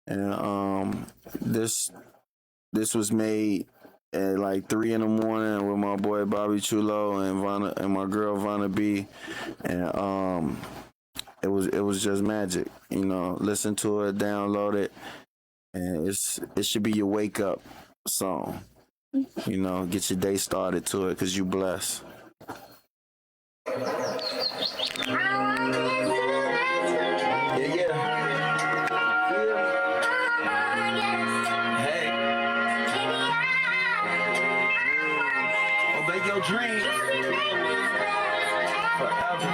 And this was made at like 3 a.m. with my boy Bobby Chulo and my girl Vanna B. And it was just magic, you know. Listen to it, download it, and it should be your wake up song. You know, get your day started to it because you blessed. Obey your dreams forever.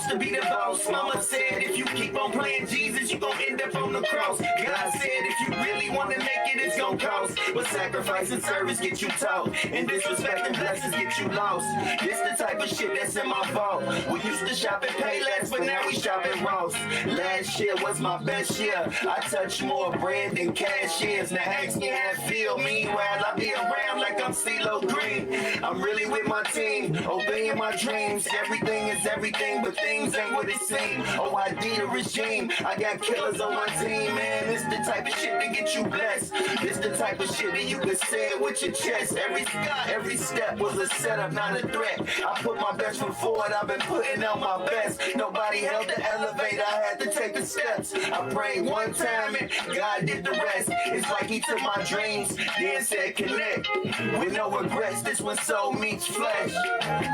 To be the boss, mama said if you keep on playing Jesus, you gon' end up on the cross. God said if you really wanna make it, it's gon' cost. But sacrifice and service get you taught, and disrespect and blessings get you lost. This the type of shit that's in my vault. We used to shop at Payless, but now we shop at Ross. Last year was my best year. I touched more bread than cashiers. Now ask me how it feel. Meanwhile, I be around like I'm CeeLo Green. I'm really with my team, obeying my dreams. Everything is everything, but things ain't what it seems. Oh, I did a regime. I got killers on my team, man. It's the type of shit that get you blessed. It's the type of shit that you can say it with your chest. Every step was a setup, not a threat. I put my best foot forward. I've been putting out my best. Nobody held the elevator. I had to take the steps. I prayed one time and God did the rest. It's like he took my dreams, then said connect. With no regrets, this one soul meets flesh.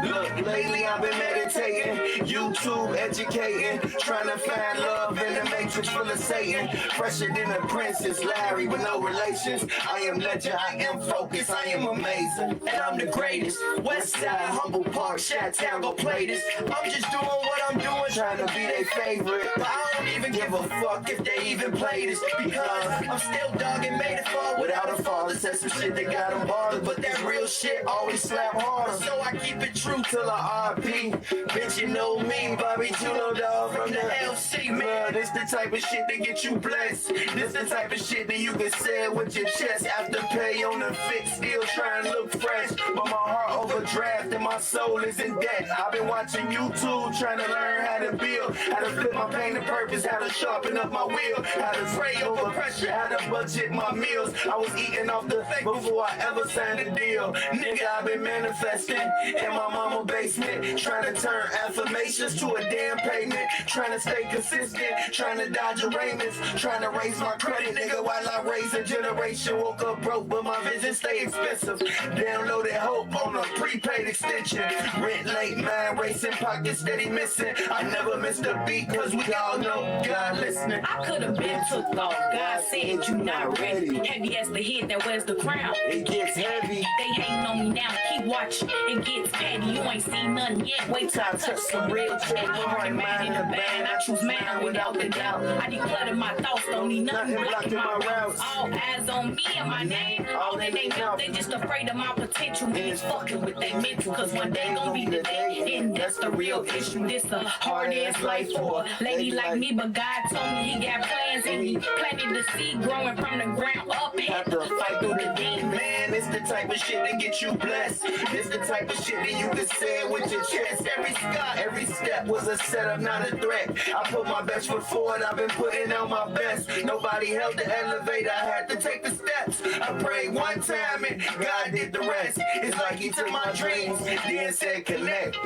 Look, lately I've been meditating, YouTube educating, trying to find love in the matrix full of Satan. Fresher than a princess, Larry with no relations. I am legend, I am focused, I am amazing, and I'm the greatest. West Side, Humble Park, Chi-Town, go play this. I'm just doing what I'm doing, trying to be their favorite. But I don't even give a fuck if they even play this, because I'm still dogging, made it fall without a father. Said some shit that got them bothered, but that real shit always slap harder. So I keep it true till I RP. Bitch, you know me, Bobby Juno dog from the LC, man. This the type of shit that get you blessed. This the type of shit that you can say with your chest. After pay on the fix, still trying to look fresh, but my heart overdraft and my soul is in debt. I've been watching YouTube, trying to learn how to build, how to flip my pain to purpose, how to sharpen up my wheel, how to pray over pressure, how to budget my meals. I was eating off the fake before I ever signed a deal. Nigga, I've been manifesting in my mama basement, trying to turn affirmations to a damn payment, trying to stay consistent, trying to dodge arraignments, trying to raise my credit, nigga, while I raise a generation. Woke up broke, but my vision stay expensive. Downloaded hope on a prepaid extension. Rent late, mind racing, pockets steady missing. I never missed a beat, cause we all know God listening. I could have been took off. God said you not ready. Heavy as the head that wears the crown. It gets heavy. They hating on me now. Keep watching. It gets petty. You ain't seen nothing yet. Wait till I touch some real shit. Heart and mind in the band. I choose mine without the doubt. I declutter my thoughts. Don't need nothing blocking my routes. All eyes on me and my name. All in they mouth. They just afraid of my potential. Me is fucking with they mental. Cause one day gon' be the day. And that's the real issue. This a hard ass life for a lady like me. But God told me he got plans. And he planted the seed growing from the ground up. Had to fight through the demons. Man, it's the type of shit that get you blessed. It's the type of shit that you can say with your chest. Every sky, every step was a setup, not a threat. I put my best foot forward, I've been putting out my best. Nobody held the elevator, I had to take the steps. I prayed one time and God did the rest. It's like he took my dreams, then said connect.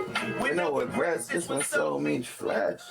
With no regrets, this one soul means flesh.